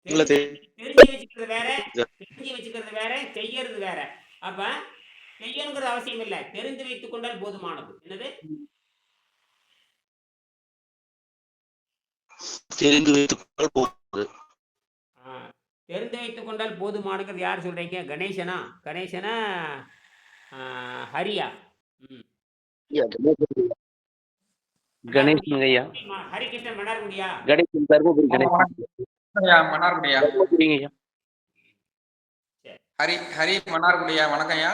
இல்ல தெரிஞ்சு வச்சுக்கிறது வேற, தெரிஞ்சு வச்சுக்கிறது வேற, செய்யறது வேற. அப்ப செய்யணுங்கிறது அவசியம் இல்ல. தெரிந்து வைத்துக் கொண்டால் போதுமானது. என்னது? தெரிந்து வைத்துக் கொண்டால் போதுமானது. ஆ. தெரிந்து வைத்துக் கொண்டால் போதுமானதுங்கிறது யார் சொல்றீங்க? கணேசனா? கணேசனா? ஆ, ஹரியா? ம். கணேசன் மன்னார்குடியா? ஐயா. ஹரிகிருஷ்ணன் மன்னார்குடியா? கணேசன் தருமபுரி கணேசன். ஐயா மன்னார்குடியா. தருமபுரிங்க ஐயா. சரி. ஹரி மன்னார்குடியா. வணக்கம் ஐயா.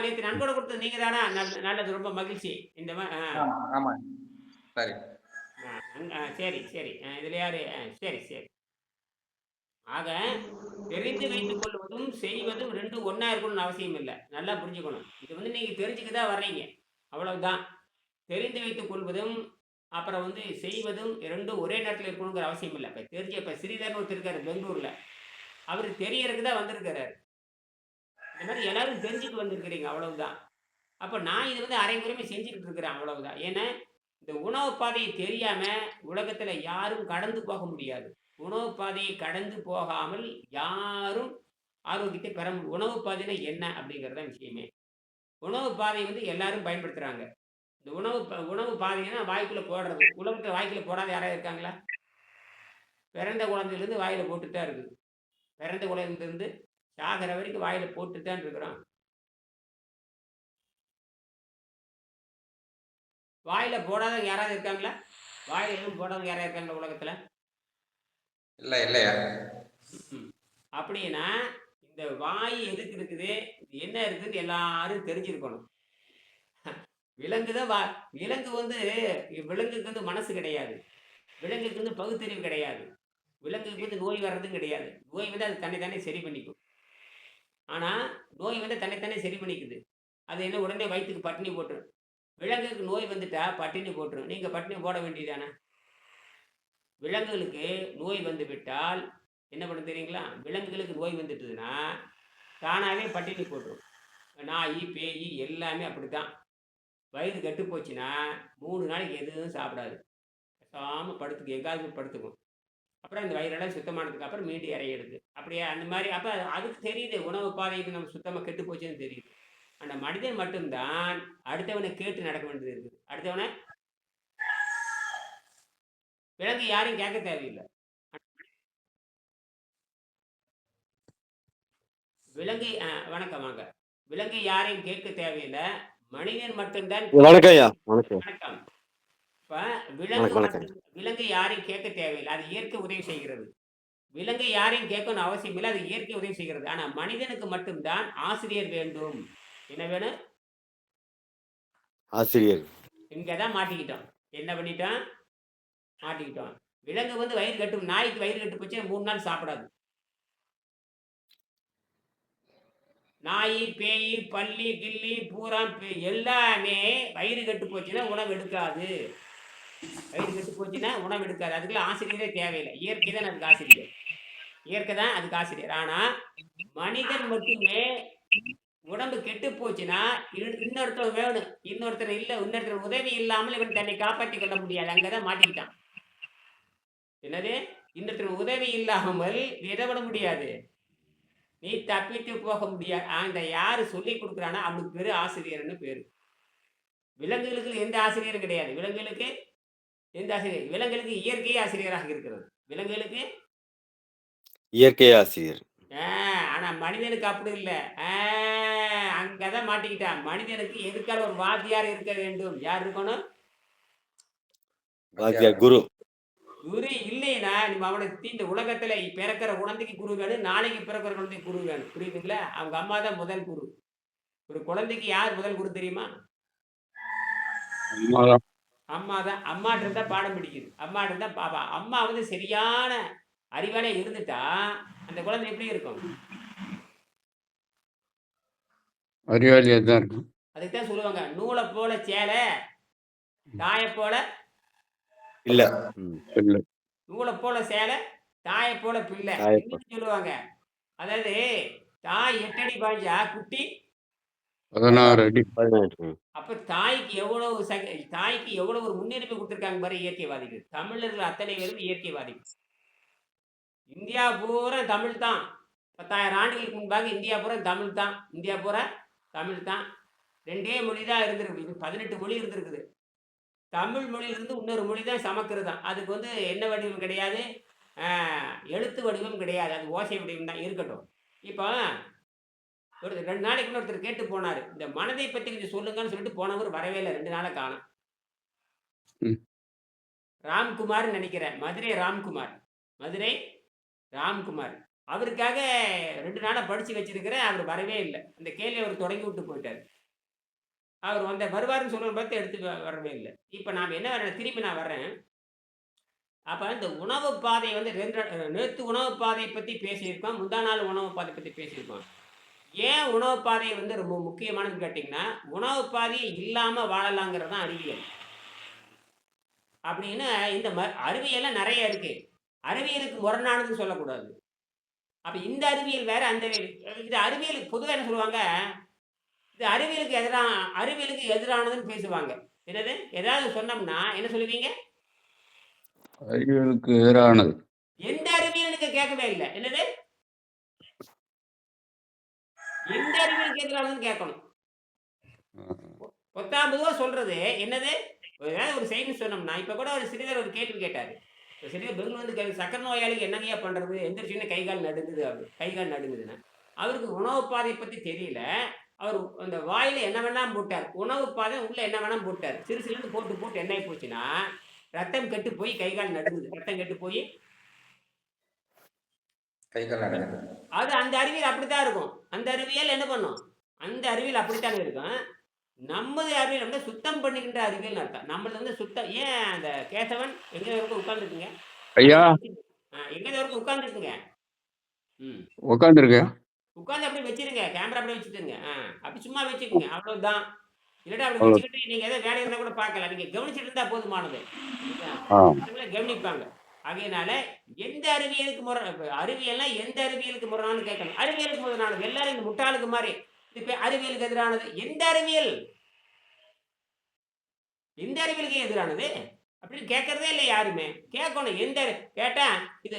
நேத்து நன்கொடை கொடுத்தது நீங்க தானா? நல்லது, ரொம்ப மகிழ்ச்சி. இந்த ஆமா ஆமா சரி. சரி சரி. இதுல யாரு? சரி சரி. ஆக தெரிந்து வைத்துக் கொள்வதும் செய்வதும் ரெண்டும் ஒண்ணா இருக்கணும்னு அவசியம் இல்லை. நல்லா புரிஞ்சுக்கணும். இது வந்து நீங்க தெரிஞ்சுக்கதான் வர்றீங்க. அவ்வளவுதான். தெரிந்து வைத்துக் கொள்வதும் அப்புறம் வந்து செய்வதும் ரெண்டும் ஒரே நேரத்தில் இருக்கணுங்கிற அவசியம் இல்லை. இப்ப ஸ்ரீதர்னு ஒருத்தர் இருக்காரு பெங்களூர்ல. அவரு தெரியறதுக்கு தான் வந்திருக்காரு. இந்த மாதிரி எல்லாரும் தெரிஞ்சுட்டு வந்திருக்கிறீங்க, அவ்வளவுதான். அப்ப நான் இது வந்து அரைகுறைமை செஞ்சுக்கிட்டு இருக்கிறேன், அவ்வளவுதான். ஏன்னா இந்த உணவு பாதையை தெரியாம உலகத்துல யாரும் கடந்து போக முடியாது. உணவு பாதையை கடந்து போகாமல் யாரும் ஆரோக்கியத்தை பெற முடியும். உணவு பாதைனா என்ன அப்படிங்கிறது தான் விஷயமே. உணவு பாதை வந்து எல்லாரும் பயன்படுத்துறாங்க. இந்த உணவு பாதைன்னா வாய்க்குள்ள போடுறது. உலகத்துல வாய்க்குள்ள போடாத யாராவது இருக்காங்களா? பிறந்த குழந்தையிலிருந்து வாயில போட்டுட்டு தான் இருக்குது. பிறந்த குழந்தையிலிருந்து சாகிற வரைக்கும் வாயில போட்டுட்டு தான் இருக்கிறோம். வாயில போடாதவங்க யாராவது இருக்காங்களா? வாயில எதுவும் போடாதவங்க யாராவது இருக்காங்களா உலகத்துல? இல்ல இல்லையா. அப்படின்னா இந்த வாய் எதுக்கு இருக்குது, இது என்ன இருக்குன்னு எல்லாரும் தெரிஞ்சிருக்கணும். விலங்கு வந்து விலங்குக்கு வந்து மனசு கிடையாது. விலங்குக்கு வந்து பகுத்தறிவு கிடையாது. விலங்குக்கு வந்து நோய் வர்றதும் கிடையாது. நோய் வந்து அது தன்னைத்தானே சரி பண்ணிக்கும். ஆனா நோய் வந்து தன்னைத்தானே சரி பண்ணிக்குது. அது என்ன உடனே வயிற்றுக்கு பட்டினி போட்டுரும். விலங்குக்கு நோய் வந்துட்டா பட்டினி போட்டுரும். நீங்க பட்டினி போட வேண்டியதானே? விலங்குகளுக்கு நோய் வந்து விட்டால் என்ன பண்ண தெரியுங்களா? விலங்குகளுக்கு நோய் வந்துட்டுதுன்னா தானாகவே பட்டினி போட்டுரும். நாய், பேய் எல்லாமே அப்படித்தான். வயிறு கெட்டு போச்சுன்னா 3 நாளைக்கு எதுவும் சாப்பிடாது. பேசாமல் படுத்துக்கும், எங்காவது படுத்துக்கும். அப்புறம் இந்த வயிறெல்லாம் சுத்தமானதுக்கு அப்புறம் மீண்டும் இறையிடுது. அப்படியே அந்த மாதிரி. அப்போ அதுக்கு தெரியுது உணவு பாதைக்கு நம்ம சுத்தமாக கெட்டு போச்சுன்னு தெரியுது. அந்த மனிதன் மட்டும்தான் அடுத்தவனை கேட்டு நடக்க வேண்டியது இருக்குது. அடுத்தவனை விலங்கு யாரும் கேட்க தேவையில்லை. விலங்கு வணக்கம் வாங்க. விலங்கு யாரையும் கேட்க தேவையில்லை. மனிதன் மட்டும்தான். வணக்கம் ஐயா. வணக்கம். வணக்கம். விலங்கு யாரையும் கேட்க தேவையில்லை. அது இயற்கை உதவி செய்கிறது. விலங்கு யாரையும் கேட்கணும் அவசியம் இல்லை. அது இயற்கை உதவி செய்கிறது. ஆனா மனிதனுக்கு மட்டும்தான் ஆசிரியர் வேண்டும். என்ன வேணும்? ஆசிரியர். இங்கதான் மாட்டிக்கிட்டோம். என்ன பண்ணிட்டோம்? மாட்டிக்கிட்டோம். விலங்கு வந்து வயிறு கட்டு, நாய்க்கு வயிறு கட்டு போச்சு 3 நாள் சாப்பிடாது. நாய், பேய், பல்லி, கில்லி, பூரான் எல்லாமே வயிறு கட்டு போச்சுன்னா உணவு எடுக்காது. வயிறு கெட்டு போச்சுன்னா உணவு எடுக்காது. அதுக்குள்ள ஆசிரியரே தேவையில்லை. இயற்கை தான் அதுக்கு ஆசிரியர். இயற்கை தான் அதுக்கு ஆசிரியர். ஆனா மனிதன் மட்டுமே உடம்பு கெட்டு போச்சுன்னா இன்னொருத்தர் வேணும். இன்னொருத்தர் உதவி இல்லாமல் இவன் தன்னை காப்பாற்றிக் கொள்ள முடியாது. அங்கதான் மாட்டிக்கிட்டான். என்னது? இன்னொருத்தர் உதவி இல்லாமல் எதை விட முடியாது. நீ தப்பித்து போக முடியாது. அந்த யாரு சொல்லி கொடுக்குறானா அவனுக்கு பேரு ஆசிரியர்னு பேரு. விலங்குகளுக்கு எந்த ஆசிரியரும் கிடையாது. விலங்குகளுக்கு எந்த ஆசிரியர்? விலங்குகளுக்கு இயற்கையே ஆசிரியராக இருக்கிறது. விலங்குகளுக்கு இயற்கை ஆசிரியர். ஆனா மனிதனுக்கு அப்படி இல்லை. அங்கதான் மாட்டிக்கிட்டான். மனிதனுக்கு எதுக்கான ஒரு வாத்தியார் இருக்க வேண்டும். யார் இருக்கணும்? வாத்தியார், குரு. குரு இல்லைன்னா நம்ம அவனை இந்த உலகத்துல பிறக்கிற குழந்தைக்கு குரு வேணும். நாளைக்கு பிறக்கிற குழந்தைக்கு குரு வேணும். புரியுதுங்களா? அவங்க அம்மா தான் முதல் குரு. ஒரு குழந்தைக்கு யார் முதல் குரு தெரியுமா? அம்மா தான். அம்மாட்ட இருந்தா பாடம் பிடிக்குது. அம்மாட்ட இருந்தா பாப்பா. அம்மா வந்து சரியான அறிவாலே இருந்துட்டா அந்த குழந்தை எப்படி இருக்கும்? அறிவாளியா தான் இருக்கும். அதுக்குதான் சொல்லுவாங்க, நூலை போல சேலை, தாயை போல இல்ல. நூலை போல சேலை, தாயை போல பிள்ளை சொல்லுவாங்க. அதாவது தாய் 8 அடி பாய்ஞ்சா குட்டி 16 அடி. அப்ப தாய்க்கு எவ்வளவு ஒரு முன்னுரிமை கொடுத்திருக்காங்க பாரு இயற்கைவாதிகள். தமிழர்கள் அத்தனை பேரும் இயற்கைவாதிகள். இந்தியா பூரா தமிழ் தான். 10,000 ஆண்டுகளுக்கு முன்பாக இந்தியா பூரா தமிழ் தான். இந்தியா பூரா தமிழ் தான். 2 மொழி தான் இருந்திருக்கு. 18 மொழி இருந்திருக்குது. தமிழ் மொழியிலிருந்து இன்னொரு மொழி தான் சமஸ்கிருதம். அதுக்கு வந்து என்ன வடிவம் கிடையாது, எழுத்து வடிவம் கிடையாது. அது ஓசை வடிவம் தான். இருக்கட்டும். இப்போ ஒரு 2 நாளைக்கு முன்ன ஒருத்தர் கேட்டு போனாரு. இந்த மனதை பத்தி கொஞ்சம் சொல்லுங்கன்னு சொல்லிட்டு போனவர் வரவே இல்ல. 2 நாளா காணோம். ம். ராம்குமார்ன்னு நெனைக்கிறேன். மதுரை ராம்குமார். மதுரை ராம்குமார். அவருக்காக 2 நாளா படிச்சு வச்சிருக்கிறேன். அவர் வரவே இல்ல. அந்த கேள்விய அவர் தொடங்கி விட்டு போயிட்டாரு. அவர் வருவாருன்னு சொல்லணும்னு பார்த்து எடுத்து வரவே இல்ல. இப்ப நாம என்ன திரும்பி நான் வர்றேன். அப்ப இந்த உணவு பாதை வந்து நேத்து உணவு பாதை பத்தி பேசியிருக்கோம். முந்தா நாள் உணவு பாதை பத்தி பேசியிருக்கோம். ஏன் உணவு பாதை வந்து ரொம்ப முக்கியமானதுன்னு கேட்டீங்கன்னா, உணவு பாதையே இல்லாம வாழலாங்கிறது தான் அறிவியல். அப்படின்னு இந்த அறிவியல்லாம் நெறைய இருக்கு. அறிவியலுக்கு முரணானதுன்னு சொல்லக்கூடாது. அப்ப இந்த அறிவியல் வேற, அந்த இது அறிவியலுக்கு பொதுவா என்ன சொல்லுவாங்க, இது அறிவியலுக்கு எதிரானதுன்னு பேசுவாங்க. என்னது? ஏதாவது சொன்னோம்னா என்ன சொல்லுவீங்க? அறிவியலுக்கு எதிரானது. எந்த அறிவியல் நீங்க கேட்கவே இல்ல. என்னது? எந்த அறிவியலுக்கு எதிரானதுன்னு கேட்கணும். பொத்தாம் பொதுவா சொல்றது என்னது? ஏதாவது ஒரு செய்தி சொன்னோம்னா, இப்ப கூட ஒரு சிறிதர் ஒரு கேள்வி கேட்டாரு. ஒரு சிறிதர் பெங்களூர்ல வந்து சர்க்கரை நோயாளிக்கு என்னங்கய்யா பண்றது? எந்திரிச்சோனே கை கால் நடுங்குது அவரு. கை கால் நடுங்குதுன்னு. அவருக்கு உணவு பாதை பத்தி தெரியல. அவர் அந்த வாயில என்ன வேணா போட்டார். உணவு பாதை உள்ள என்ன வேணா போட்டார். சிறு சிறுன்னு போட்டு என்ன ஆயி போச்சுன்னா, ரத்தம் கெட்டு போய் கை கால் நடுங்குது. ரத்தம் கெட்டு போய் கை கால் நடுங்குது. அது அந்த அறிவியல் அப்படித்தான் இருக்கும். அந்த அறிவியல் என்ன பண்ணும்? அந்த அறிவியல் அப்படித்தானே இருக்கும். நமது அறிவியல் வந்து சுத்தம் பண்ணுகின்ற அறிவியல்னு அர்த்தம். நம்மளது வந்து சுத்தம். ஏன் அந்த கேசவன் எங்க வரைக்கும் உட்கார்ந்துருக்குங்க? ஐயா எங்க வரைக்கும் உட்கார்ந்துருக்குங்க? ம். உக்காந்துருக்கேன். உட்கார்ந்து அப்படியே வச்சிருங்க. கேமரா அப்படியே வச்சுக்கோங்க. அப்படி சும்மா வச்சுக்கோங்க. அவ்வளவுதான். இல்லாட்டா அப்படி அவ்வளோ. வச்சுக்கிட்டு நீங்க ஏதாவது வேலை இருந்தா கூட பார்க்கலாம். நீங்க கவனிச்சுட்டு இருந்தா போதுமானது. ஆ மற்றவங்கள கவனிப்பாங்க. ஆகையினால எந்த அறிவியலுக்கு அறிவியல்னா எந்த அறிவியலுக்கு முரணானு கேட்கணும். அறிவியலுக்கு முரணானது. எல்லாரும் இந்த முட்டாளுக்கு மாதிரி இப்ப அறிவியலுக்கு எதிரானது. எந்த அறிவியல்? எந்த அறிவியலுக்கு எதிரானது? அப்படின்னு கேட்கறதே இல்லை யாருமே. கேட்கணும். கேட்டா இது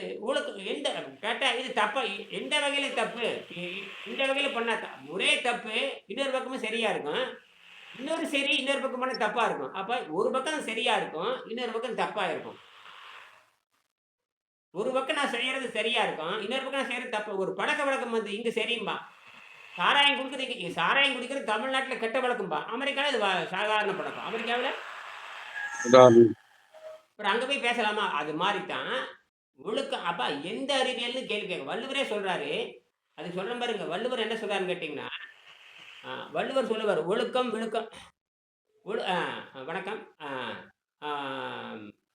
எந்த கேட்டா இது தப்பா, எந்த வகையில தப்பு? இந்த வகையில பண்ணா ஒரே தப்பு இன்னொரு பக்கமும் சரியா இருக்கும். இன்னொரு பக்கமான தப்பா இருக்கும். அப்ப ஒரு பக்கம் சரியா இருக்கும், இன்னொரு பக்கம் தப்பா இருக்கும். ஒரு பக்கம் நான் செய்யறது சரியா இருக்கும், இன்னொரு பக்கம் நான் செய்யறது தப்பு. ஒரு பழக்க வழக்கம் வந்து இங்க சரியும்பா. சாராயம் குடிக்கிறது தமிழ்நாட்டுல கெட்ட வழக்கம்பா. அமெரிக்கால இது சாதாரண பழக்கம். அமெரிக்காவுல உதாரணம். அப்புறம் அங்க போய் பேசலாமா? அது மாதிரிதான் ஒழுக்கம். அப்ப எந்த அறிவியல்னு கேள்வி கேட்க வள்ளுவரே சொல்றாரு. அது சொல்றேன் பாருங்க. வள்ளுவர் என்ன சொல்றாருன்னு கேட்டீங்கன்னா, வள்ளுவர் சொல்லுவார் ஒழுக்கம் விழுக்கம். வணக்கம்.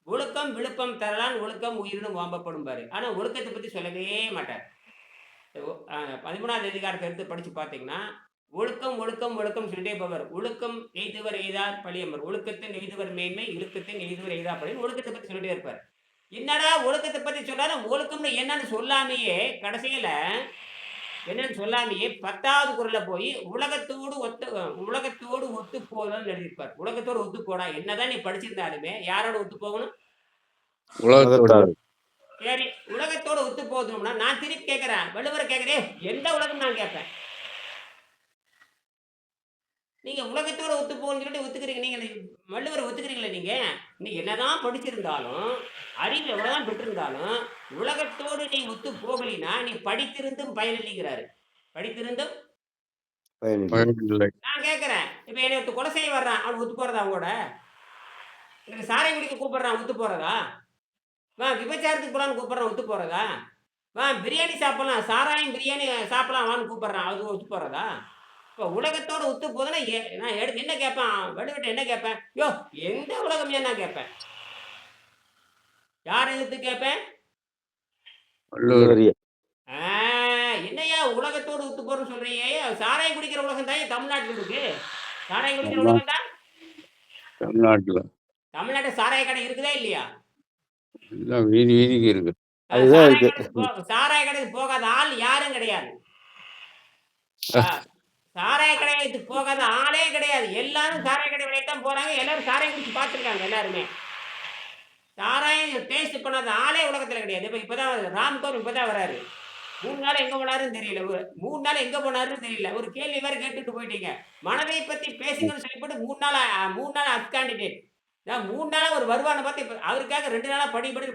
ஒழுக்கம் விழுப்பம் தரலான் ஒழுக்கம் உயிரினும் ஓம்பப்படும் பாரு. ஆனா ஒழுக்கத்தை பத்தி சொல்லவே மாட்டார். 13வது அதிகாரத்தை எடுத்து படிச்சு பார்த்தீங்கன்னா, ஒழுக்கம் ஒழுக்கம் ஒழுக்கம் சொல்லிட்டே போவார். ஒழுக்கம் எய்துவர் எய்தார் பழியம்பர். ஒழுக்கத்தின் எய்துவர் மேன்மை, இழுக்கத்தின் எய்துவர் எய்தா பழி. ஒழுக்கத்தை பத்தி சொல்லிட்டே இருப்பார். என்னடா ஒழுக்கத்தை பத்தி சொல்றாரு, ஒழுக்கம்னு என்னன்னு சொல்லாமையே கடைசியில என்னன்னு சொல்லாமையே 10வது குறள்ல போய் உலகத்தோடு ஒத்து போதல்னு எழுதியிருப்பார். உலகத்தோடு ஒத்து போடா. என்னதான் நீ படிச்சிருந்தாலுமே யாரோட ஒத்து போகணும்? உலகத்தோட. சரி, உலகத்தோட ஒத்து போகணும்னா நான் திருப்பி கேட்கிறேன். வள்ளுவரை கேட்கிறேன், எந்த உலகம் நான் கேட்பேன். நீங்க உலகத்தோட ஒத்து போகணும்னு சொல்லிட்டு ஒத்துக்கிறீங்க. நீங்க வள்ளுவரை ஒத்துக்கிறீங்களா? நீ என்னதான் படிச்சிருந்தாலும், அறிவு எவ்வளவுதான் பெற்றிருந்தாலும், உலகத்தோடு நீ ஒத்து போகலினா நீ படித்திருந்தும் பயனில்லைங்கிறாரு. படித்திருந்தும் பயனில்லை. நான் கேட்கிறேன். இப்ப என்னை ஒருத்தர் கொலை செய்ய வர்றான், அவன் ஒத்து போறதா? அவங்களோட எனக்கு சாராயம் குடிக்க கூப்பிடுறான், ஒத்து போறதா? விபச்சாரத்துக்கு போலான்னு கூப்பிடுறான், ஒத்து போறதா? பிரியாணி சாப்பிடலாம், சாராயம் பிரியாணி சாப்பிடலாம் வான்னு கூப்பிடுறான், அது ஒத்து போறதா? இப்போ உலகத்தோட ஒத்து போதுன்னா நான் என்ன கேட்பேன்? வள்ளுவர்கிட்ட என்ன கேட்பேன்? யோ எந்த உலகம் நான் கேட்பேன். யார் எதிர்த்து கேட்பேன்? வள்ளுவர். என்னையா உலகத்தோடு ஒத்து போறன்னு சொல்றீங்க? சாராயம் குடிக்கிற உலகம் தான் தமிழ்நாட்டில் இருக்கு. சாராயம் குடிக்கிற உலகம் தான் தமிழ்நாட்டுல சாராய கடை இருக்குதா இல்லையா? வீதி வீதிக்கு இருக்கு. சாராய கடைக்கு போகாத ஆள் யாரும் கிடையாது. சாராய கடைக்கு போகாத ஆளே கிடையாது. எல்லாரும் சாராய கடை விலைக்கு தான் போறாங்க. எல்லாரும் சாராயம் குடிச்சு பார்த்துருக்காங்க. எல்லாருமே சாராயம் டேஸ்ட் பண்ணாத ஆளே உலகத்துல கிடையாது. இப்பதான் ராம்கோர் இப்பதான் வராரு. 3 நாள் எங்க போனாருன்னு தெரியல. 3 நாள் எங்க போனாருன்னு தெரியல. ஒரு கேள்வி வேற கேட்டுட்டு போயிட்டீங்க. மனதை பத்தி பேசுங்கன்னு சொல்லிப்போட்டு 3 நாள் அப்காண்டிடேட். நான் 3 நாளா ஒரு வருவான பார்த்து இப்ப அவருக்காக 2 நாளா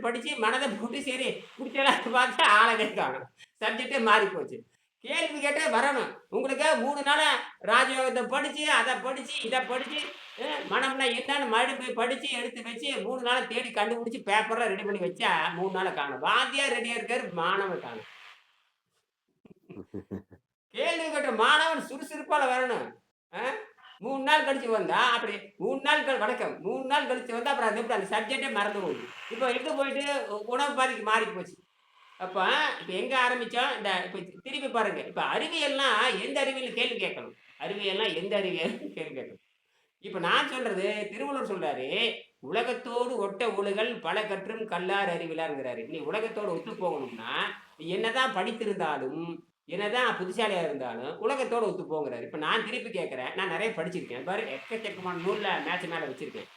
படிச்சு மனதை போட்டு சரி குடிச்சலாம் பார்த்து ஆளவே காணோம். சப்ஜெக்டே மாறி போச்சு. கேள்வி கேட்டே வரணும். உங்களுக்காக 3 நாளா ராஜயோகத்தை படிச்சு, அதை படிச்சு, இதை படிச்சு, மனம்னா என்னன்னு மறுபடியும் போய் படிச்சு எடுத்து வச்சு 3 நாளா தேடி கண்டுபிடிச்சு பேப்பர்லாம் ரெடி பண்ணி வச்சா 3 நாளை காணும். வாத்தியார் ரெடியா இருக்காரு, மாணவன் காணும். கேள்வி கேட்ட மாணவன் சுறுசுறுப்பால வரணும். 3 நாள் கழிச்சு வந்தா அப்படி 3 நாள் வணக்கம் 3 நாள் கழிச்சு வந்தா அப்புறம் அது எப்படி அந்த சப்ஜெக்டே மறந்து போகுது. இப்போ எங்க போயிட்டு உணவு பாதிக்கு மாறி போச்சு. அப்ப இப்ப எங்க ஆரம்பிச்சோம்? இந்த இப்ப திருப்பி பாருங்க. இப்ப அறிவியல்னா எந்த அறிவியல் கேள்வி கேட்கணும்? அறிவியல்னா எந்த அறிவியல் கேள்வி கேட்கணும்? இப்ப நான் சொல்றது திருவள்ளுவர் சொல்றாரு, உலகத்தோடு ஒட்ட ஒழுகல் பல கற்றும் கல்லார் அறிவிலாருங்கிறாரு. நீ உலகத்தோடு ஒத்து போகணும்னா நீ என்னதான் படித்திருந்தாலும் என்னதான் புத்திசாலியா இருந்தாலும் உலகத்தோட ஒத்து போங்கிறாரு. இப்ப நான் திருப்பி கேட்கிறேன். நான் நிறைய படிச்சிருக்கேன் பாரு, எக்கச்சக்கமான நூல்ல மேட்ச் மேல வச்சிருக்கேன்.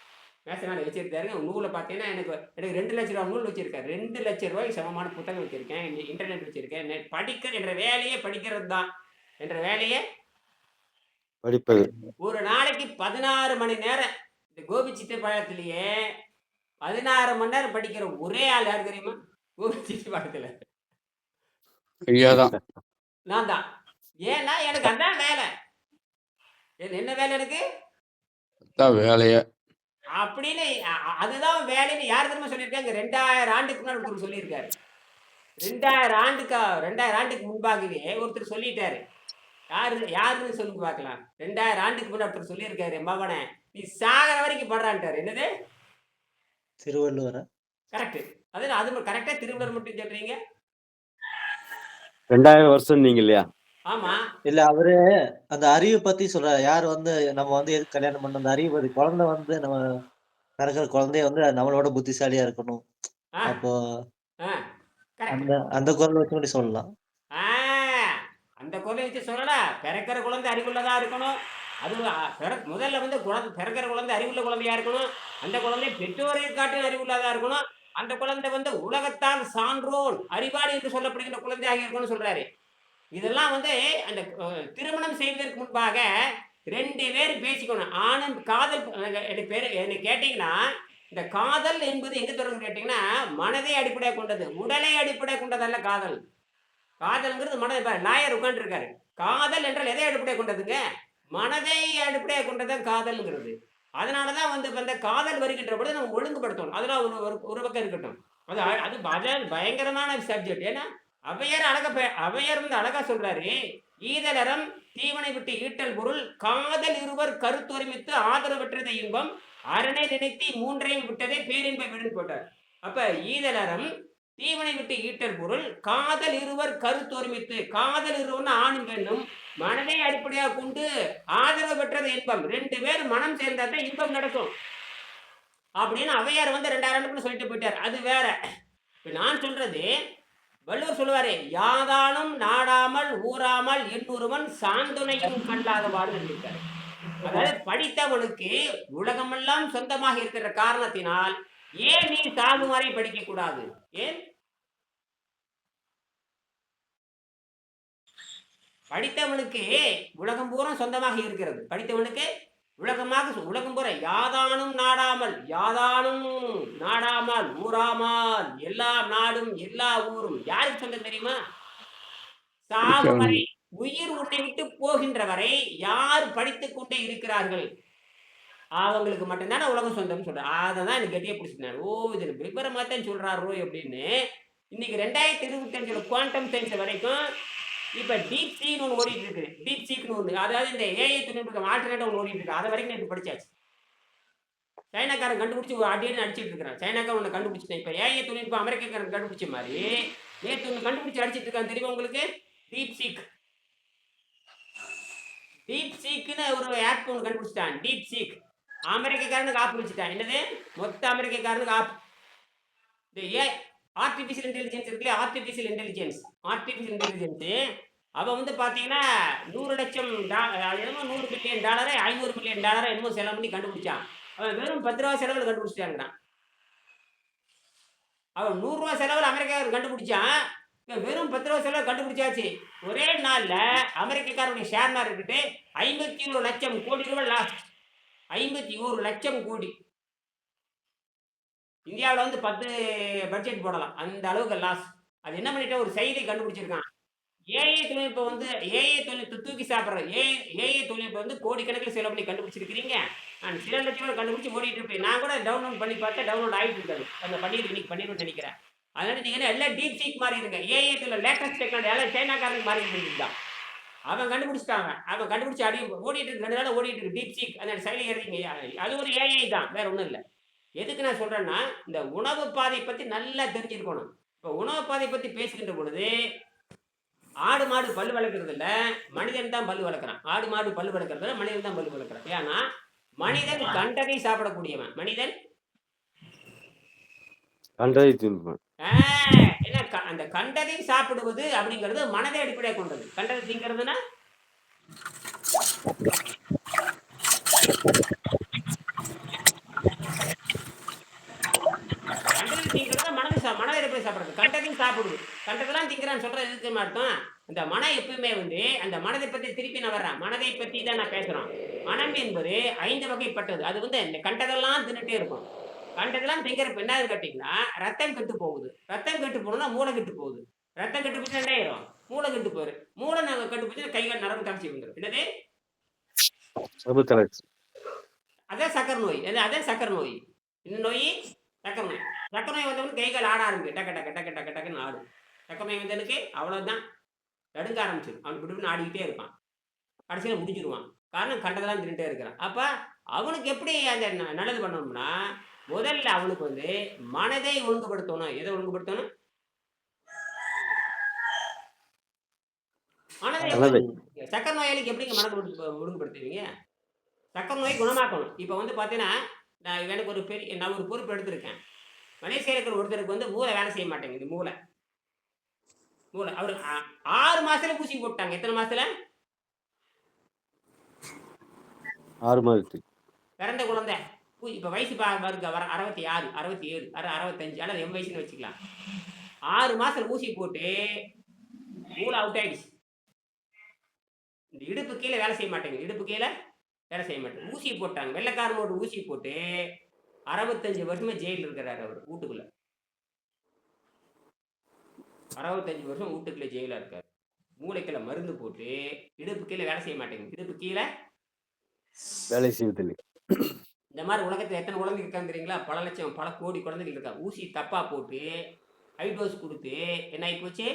மேட்ச் மேல வச்சிருக்காரு. நூலை பார்த்தீங்கன்னா எனக்கு 2 லட்ச ரூபா நூல் வச்சிருக்காரு. 2 லட்ச ரூபாய்க்கு சமமான புத்தகம் வச்சிருக்கேன். இன்டர்நெட் வச்சிருக்கேன். படிக்க என்ற வேலையே படிக்கிறது தான். என்ற வேலையே படிப்பது. ஒரு நாளைக்கு 16 மணி நேரம். இந்த கோபி சித்தப்பாளையத்திலேயே 16 மணி நேரம் படிக்கிற ஒரே ஆள் யார் தெரியுமா? கோபி சித்தப்பாளையத்துல ஐயாதான். நான் தான். ஏன்னா எனக்கு அதான் வேலை. என்ன வேலை எனக்கு? அதான் வேலையே. அப்படின்னு அதுதான் வேலைன்னு யார் தெரியுமா சொல்லியிருக்காங்க? 2000 ஆண்டுக்கு முன்னாடி ஒருத்தர் சொல்லியிருக்காரு. 2000 ஆண்டுக்கு முன்பாகவே ஒருத்தர் சொல்லிட்டாரு. யாருன்னு சொல்லுங்க பார்க்கலாம். 2000 ஆண்டுக்கு முன்னாடி ஒருத்தர் சொல்லியிருக்காரு, மகனே நீ சாகர வரைக்கும் படுறான்ட்டாரு. என்னது? திருவள்ளுவரா? கரெக்ட். அது கரெக்டா திருவள்ளுவர் மட்டும் சொல்றீங்க? 2000 வருஷம் நீங்க இல்லையா? ஆமா. இல்ல அவரு அந்த அறிவு பத்தி சொல்றாரு. யார் வந்து நம்ம வந்து எதுக்கு கல்யாணம் பண்ண அந்த அறிவு பத்தி. குழந்தை வந்து நம்ம பிறக்கிற குழந்தைய வந்து நம்மளோட புத்திசாலியா இருக்கணும். ஆ, அப்போ ஆ, கரெக்ட். அந்த அந்த குரல் வச்சு கூட சொல்லலாம். ஆ, அந்த குழந்தை வச்சு சொல்லல. பிறக்கிற குழந்தை அறிவுள்ளதா இருக்கணும். அது முதல்ல வந்து பிறக்கிற குழந்தை அறிவுள்ள குழந்தையா இருக்கணும். அந்த குழந்தை பெற்றோரை காட்டிலும் அறிவுள்ளதா இருக்கணும். அந்த குழந்தை வந்து உலகத்தான் சான்றோன் அறிவாளி என்று சொல்லப்படுகின்ற குழந்தையாக இருக்கணும்னு சொல்றாரு. இதெல்லாம் வந்து அந்த திருமணம் செய்வதற்கு முன்பாக 2 பேர் பேசிக்கணும். ஆணும் காதல் என்ன கேட்டீங்கன்னா, இந்த காதல் என்பது எங்க தொடர்ந்து கேட்டீங்கன்னா, மனதை அடிப்படையாக கொண்டது, உடலை அடிப்படையாக கொண்டதல்ல காதல். காதல்ங்கிறது மனதை லாயர் உட்கார்ந்து இருக்காரு. காதல் என்றால் எதை அடிப்படையாக கொண்டதுங்க? மனதை அடிப்படையாக கொண்டதான் காதல்ங்கிறது. அதனாலதான் வந்து அந்த காதல் வருகின்ற பொழுது நம்ம ஒழுங்குபடுத்தணும். அதெல்லாம் ஒரு பக்கம் இருக்கட்டும். அது பயங்கரமான சப்ஜெக்ட். ஏன்னா அவையார் வந்து அழகா சொல்றாரு, ஈதலறம் தீவனை விட்டு ஈட்டல் பொருள் காதல் இருவர் கருத்தொருமித்து ஆதரவற்றதை இன்பம் அரணை நினைத்து 3ஐயும் விட்டதே பேரின்ப வீடுன்னு போட்டார். அப்ப ஈதலறம் தீவனை விட்டு ஈட்டல் பொருள் காதல் இருவர் கருத்தொருமித்து, காதல் இருவர்னு ஆணும் பெண்ணும் மனதை அடிப்படையாக கொண்டு ஆதரவு பெற்றது இன்பம். 2 பேர் மனம் சேர்ந்தாதான் இன்பம் நடக்கும் அப்படின்னு அவையார் வந்து 2000 ஆண்டுக்குள்ள சொல்லிட்டு போயிட்டார். அது வேற. இப்ப நான் சொல்றது வள்ளுவர் சொல்லுவாரு, யாதானும் நாடாமல் ஊராமல் எண்ணூறுவன் சாந்துணையும் கண்டாதவாறு இருக்காரு. அதாவது படித்தவனுக்கு உலகமெல்லாம் சொந்தமாக இருக்கிற காரணத்தினால் ஏன் நீ சாகும் வரை படிக்க கூடாது? ஏன்? படித்தவனுக்கு உலகம் பூரா சொந்தமாக இருக்கிறது. படித்தவனுக்கு உலகம் பூரா யாதானும் நாடாமல் ஊராமல் எல்லா நாடும் எல்லா ஊரும் யாருக்கு சொந்தம் தெரியுமா? சாகும் வரை உயிர் உன்னை விட்டு போகின்ற வரை யார் படித்துக் கொண்டே இருக்கிறார்கள் அவங்களுக்கு மட்டும்தானே உலகம் சொந்தம் சொல்றேன். அதை தான் எனக்கு கெட்டியா பிடிச்சிருந்தாரு. இதுல விபரமா தான் சொல்றாரோ அப்படின்னு. இன்னைக்கு 2025 குவாண்டம் சயின்ஸ் வரைக்கும் இப்ப டீப் சீக்னு ஒன்று ஓடிட்டு இருக்கு. டீப் சீக்னு ஒன்று, அதாவது இந்த ஏஐ தொழில்நுட்பம் ஆல்டர்னேட்டா ஒன்று ஓடிட்டு இருக்கு. அதை வரைக்கும் நேற்று படிச்சாச்சு. சைனாக்காரன் கண்டுபிடிச்சி ஒரு அடியன்னு அடிச்சிட்டு இருக்கிறான். சைனாக்காரன் ஒன்று கண்டுபிடிச்சிட்டேன். இப்ப ஏஐ தொழில்நுட்பம் அமெரிக்காரன் கண்டுபிடிச்ச மாதிரி நேற்று ஒன்று கண்டுபிடிச்சி அடிச்சிட்டு இருக்கான். தெரியுமா உங்களுக்கு? டீப் சீக்னு ஒரு ஆப் ஒன்று கண்டுபிடிச்சிட்டான். டீப் சீக் அமெரிக்காரனுக்கு ஆப் வச்சுட்டான். என்னது? மொத்த அமெரிக்காரனுக்கு ஆப். இந்த ஆர்டிபிஷியல் இன்டெலிஜென்ஸ் இருக்குல்ல, ஆர்டிபிஷியல் இன்டெலிஜென்ஸ் அவன் வந்து பாத்தீங்கன்னா 100 லட்சம் என்னமோ $100 பில்லியன் $500 பில்லியன் என்னமோ செலவு பண்ணி கண்டுபிடிச்சான். அவன் வெறும் 10 ரூபா செலவில் கண்டுபிடிச்சிட்டாங்கிறான். அவன் 100 ரூபா செலவில் அமெரிக்காரன் கண்டுபிடிச்சான். இவன் வெறும் 10 ரூபா செலவு கண்டுபிடிச்சாச்சு. ஒரே நாள்ல அமெரிக்காரனுடைய ஷேர் மார்க்கெட்டு 51 லட்சம் கோடி ரூபாய் லாஸ். 51 லட்சம் கோடி. இந்தியாவில் வந்து 10 பட்ஜெட் போடலாம், அந்த அளவுக்கு லாஸ். அது என்ன பண்ணிட்டு ஒரு செய்தி கண்டுபிடிச்சிருக்கான். ஏஐ தொழில்நுட்பம் வந்து ஏஐ தொழில்நுட்பம் தூக்கி சாப்பிட்றது. ஏஐ தொழில்நுட்பம் வந்து கோடிக்கணக்கில் செலவு பண்ணி கண்டுபிடிச்சிருக்கிறீங்க. நான் சில லட்சம் கண்டுபிடிச்சி ஓடிட்டு இருப்பேன். நான் கூட டவுன்லோட் பண்ணி பார்த்தேன், டவுன்லோட் ஆகிட்டு இருக்காது. அந்த இன்னைக்கு பண்ணிடுன்னு நினைக்கிறேன். அதனால நீங்க எல்லாம் டீப் சீக் மாறி இருங்க. ஏஐ லேட்டஸ்ட் டெக்னாலஜி எல்லாம் சைனாக்காரனுக்கு மாறி இருந்துதான். அவன் கண்டுபிடிச்சிட்டாங்க. அவன் கண்டுபிடிச்சி அடி ஓடிட்டு இருக்கு, 2 நாள் ஓடிட்டு இருக்கு டீப் சீக். அந்த செயலி எழுதிங்க. அது ஒரு ஏஐ தான், வேற ஒன்றும் இல்லை. எதுக்கு நான் சொல்றேன்னா, இந்த உணவு பாதை பத்தி நல்லா தெரிஞ்சிருக்கணும். இப்போ உணவு பாதை பத்தி பேசுகின்ற பொழுது ஆடு மாடு பல்லு வளர்க்கறது இல்ல, மனிதன் தான் பல்லு வளர்க்குறான். ஆடு மாடு பல்லு வளர்க்கறது இல்ல, மனிதன் தான் பல்லு வளர்க்குறான். ஏன்னா மனிதன் கண்டதை சாப்பிடக்கூடியவன். மனிதன் கண்டதை தின்பவன். என்ன அந்த கண்டதை சாப்பிடுவது அப்படிங்கிறது மனதை அடிப்படையாக கொண்டது. கண்டதை திங்கிறதுனா மனதை எப்படி சாப்பிடுறது? கண்டதையும் சாப்பிடுது. கண்டதெல்லாம் திங்கிறான்னு சொல்றது எதுக்கு அர்த்தம்? இந்த மனம் எப்பவுமே வந்து அந்த மனதை பத்தி திருப்பி நான் வர்றேன். மனதை பத்தி தான் நான் பேசுறோம். மனம் என்பது 5 வகைப்பட்டது. அது வந்து இந்த கண்டதெல்லாம் தின்னுட்டே இருக்கும். கண்டதெல்லாம் திங்கிறப்ப என்ன கேட்டீங்கன்னா, ரத்தம் கெட்டு போகுது. ரத்தம் கெட்டு போகணும்னா மூளை கெட்டு போகுது. ரத்தம் கெட்டு போச்சு என்ன ஆயிரும்? மூளை கெட்டு போயிரு. மூளை கெட்டு போச்சு கைகள் நரம்பு தளர்ச்சி வந்துடும். என்னது? அதான் சக்கரை நோய். அதான் சக்கரை நோய். இந்த நோய் சக்கரை நோய். சக்கரை நோய் வந்தவனுக்கு கைகள் ஆட ஆரம்பிக்கும். டக்கு டக்கு டக்கு டக்கு டக்குன்னு ஆடும். சக்கரை நோய் வந்தவனுக்கு அவ்வளோதான், நடுங்க ஆரம்பிச்சிடும். அவனுக்கு இப்படி ஆடிக்கிட்டே இருப்பான். கடைசியில் முடிச்சிடுவான். காரணம் கண்டதெல்லாம் தின்னுட்டே இருக்கிறான். அப்போ அவனுக்கு எப்படி அந்த நல்லது பண்ணணும்னா, முதல்ல அவனுக்கு வந்து மனதை ஒழுங்குபடுத்தணும். எதை ஒழுங்குபடுத்தணும்? மனதை. சக்கரை நோயாளிக்கு எப்படிங்க மனதை ஒழுங்குபடுத்துவீங்க? சக்கரை நோய் குணமாக்கணும். இப்போ வந்து பார்த்தீங்கன்னா, எனக்கு நான் ஒரு பொறுப்பு எடுத்திருக்கேன். மலேசியா இருக்கிற ஒருத்தருக்கு வந்து மூளை வேலை செய்ய மாட்டேங்குது. மூளை அவருக்கு 6 மாசத்துல ஊசி போட்டாங்க. எத்தனை மாசத்துல? 6 மாதத்துக்கு. பிறந்த குழந்தை. இப்போ வயசு வர 66, 67, 65 அல்லது எம் வயசுன்னு வச்சுக்கலாம். 6 மாசத்துல ஊசி போட்டு மூளை அவுட் ஆயிடுச்சு. இந்த இடுப்பு கீழே வேலை செய்ய மாட்டேங்குது. இடுப்பு கீழே வேலை செய்ய மாட்டேங்குது. ஊசி போட்டாங்க. வெள்ளைக்காரனோட ஊசி போட்டு 65 வருஷமா ஜெயிலில் இருக்கிறாரு. அவர் வீட்டுக்குள்ள 65 வருஷம் வீட்டுக்குள்ள ஜெயிலாக இருக்காரு. மூளைக்குள்ள மருந்து போட்டு இடுப்பு கீழே வேலை செய்ய மாட்டேங்குது. இடுப்பு கீழே வேலை செய்வதில்லை. இந்த மாதிரி உலகத்தில் எத்தனை குழந்தைங்க இருக்காங்க தெரியுங்களா? பல லட்சம், பல கோடி குழந்தைகள் இருக்காங்க. ஊசி தப்பா போட்டு ஹைடோஸ் கொடுத்து என்ன ஆகி போச்சு?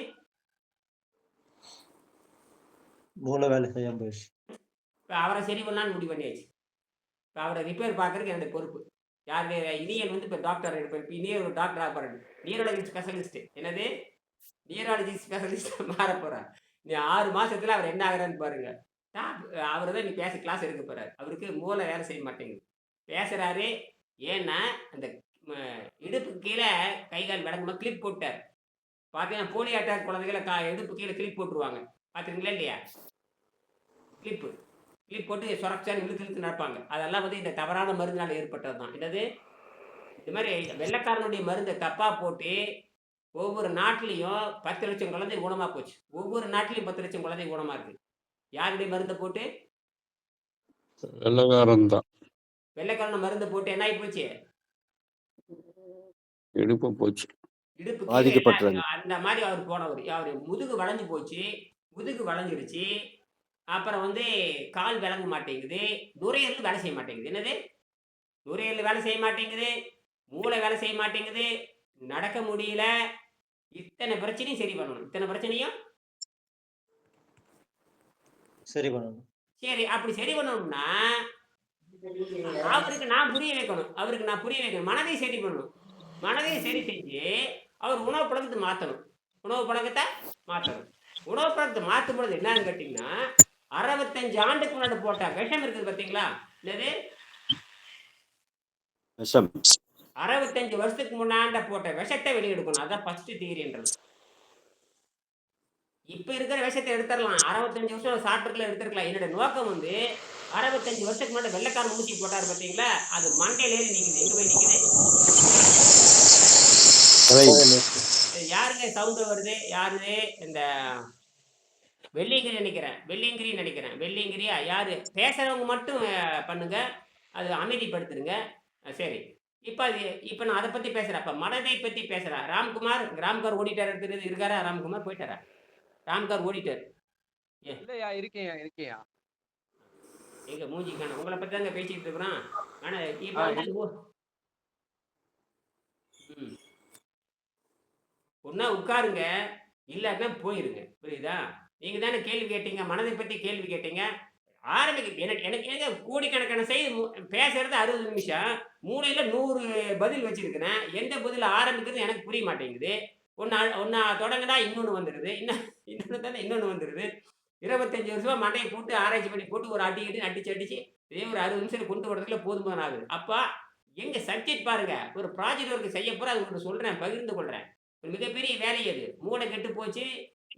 மூளை வேலை செய்யாம போயிடுச்சு. இப்போ அவரை சரி பண்ணலான்னு முடிவு பண்ணியாச்சு. இப்போ அவரை ரிப்பேர் பார்க்கறதுக்கு என்னுடைய பொறுப்பு. யாருடைய இனியன் வந்து இப்போ டாக்டர் எடுப்பார். இப்போ இனியர் ஒரு டாக்டராக போகிறாரு. Neurology specialist. என்னது? நியூராலஜி ஸ்பெஷலிஸ்ட் மாற போகிறார். நீ 6 மாசத்துல அவர் என்ன ஆகுறான்னு பாருங்க. அவர் தான் நீ கிளாஸ் எடுக்க போறாரு. அவருக்கு மூளை வேலை செய்ய மாட்டேங்குது. பேசுறாரு. ஏன்னா அந்த இடுப்பு கீழே கைகால் விளங்குமா கிளிப் போட்டார். பார்த்தீங்கன்னா போலியோ அட்டாக் குழந்தைகளை இடுப்பு கீழே கிளிப் போட்டுருவாங்க. பார்த்துருங்களா இல்லையா? கிளிப் போட்டு சொரக்சான் இழுத்து நடப்பாங்க. அதெல்லாம் வந்து இந்த தவறான மருந்தினால் ஏற்பட்டது தான். என்னது? இது மாதிரி வெள்ளைக்காரனுடைய மருந்தை தப்பா போட்டு ஒவ்வொரு நாட்டிலையும் 10 லட்சம் குழந்தை குணமா போச்சு. ஒவ்வொரு நாட்டிலையும் 10 லட்சம் குழந்தை குணமா இருக்கு. யாருடைய மருந்தை போட்டு? வெள்ளக்காரன் தான். வெள்ளைக்காரன் மருந்தை போட்டு என்ன ஆகி போச்சு? இடுப்பு போச்சு. இடுப்பு அந்த மாதிரி அவர் போனவர். அவர் முதுகு வளைஞ்சு போச்சு. முதுகு வளைஞ்சிருச்சு. அப்புறம் வந்து கால் விளங்க மாட்டேங்குது. நுரையீரல் வேலை செய்ய மாட்டேங்குது. என்னது? நுரையீரல் வேலை செய்ய மாட்டேங்குது. மூளை வேலை செய்ய மாட்டேங்குது. நடக்க முடியல. இத்தனை பிரச்சனையும் சரி பண்ணணும். இத்தனை பிரச்சனையும் சரி பண்ணணும். சரி, அப்படி சரி பண்ணணும்னா அவருக்கு நான் புரிய வைக்கணும். மனதை சரி பண்ணணும். மனதை சரி செஞ்சு அவர் உணவு பழக்கத்தை மாற்றணும். உணவு பழக்கத்தை மாற்றும் பொழுது என்னன்னு கேட்டீங்கன்னா, 65 ஆண்டுக்கு முன்னாடி போட்ட விஷம் இருக்குது பார்த்தீங்களா? என்னது? விஷம். 65 வருஷத்துக்கு முன்னாண்ட போட்ட விஷத்தை வெளியெடுக்கணும். அதான் ஃபர்ஸ்ட் தியரின்றது. இப்ப இருக்கிற விஷத்தை எடுத்துடலாம். 65 வருஷம் சாப்பிட்டுல எடுத்துருக்கலாம். என்னோட நோக்கம் வந்து 65 வருஷத்துக்கு முன்னாடி வெள்ளைக்காரன் ஊசி போட்டாரு பார்த்தீங்களா? அது மண்டையில ஏறி நிக்குது. எங்க போய் நிக்குது? கலை யாருங்க சவுண்ட் வருது? யாரு? இந்த வெள்ளியங்கிரி நினைக்கிறேன். வெள்ளியங்கிரின்னு நினைக்கிறேன். வெள்ளியங்கிரியா? யாரு? பேசுறவங்க மட்டும் பண்ணுங்க. அது அமைதிப்படுத்துருங்க. சரி. இப்ப நான் அத பத்தி பேசுறேன். அப்ப மனதை பத்தி பேசுறேன். ராம்குமார் ஓடிட்டாரு இருக்காரா? ராம்குமார் போயிட்டாரா? ராம்குமார் ஓடிட்டாரு. இல்லையா, இருக்கேயா. எங்க மூஞ்சி காணோம். உங்கள பத்தி தாங்க பேசிட்டு இருக்கிறோம். ஆனா இப்ப ஆ, வந்து ம். ஒண்ணா உட்காருங்க. இல்லாட்டினா போயிருங்க. புரியுதா? நீங்க தானே கேள்வி கேட்டீங்க. மனதை பத்தி கேள்வி கேட்டீங்க. எனக்கு எனக்கு ஏங்க கோடிக்கணக்கான செய்தி பேசுறது 60 நிமிஷம். மூளையில 100 பதில் வச்சிருக்கிறேன். எந்த பதில் ஆரம்பிக்கிறது எனக்கு புரிய மாட்டேங்குது. ஒண்ணா தொடங்குனா இன்னொன்னு வந்துருது. இன்னொன்னு தானே இன்னொன்னு வந்துருது. 25 வருஷமா மண்டைய போட்டு ஆராய்ச்சி பண்ணி போட்டு ஒரு அடி அடி அடிச்சு அடிச்சு இதே ஒரு 60 நிமிஷத்துல கொண்டு வரதுக்குள்ள போதுமான ஆகுது. அப்பா எங்க சப்ஜெக்ட் பாருங்க. ஒரு ப்ராஜெக்ட் ஒர்க் செய்ய போறேன். அது உங்களுக்கு சொல்றேன். பகிர்ந்து கொள்றேன். ஒரு மிகப்பெரிய வேலை அது. மூளை கெட்டு போச்சு.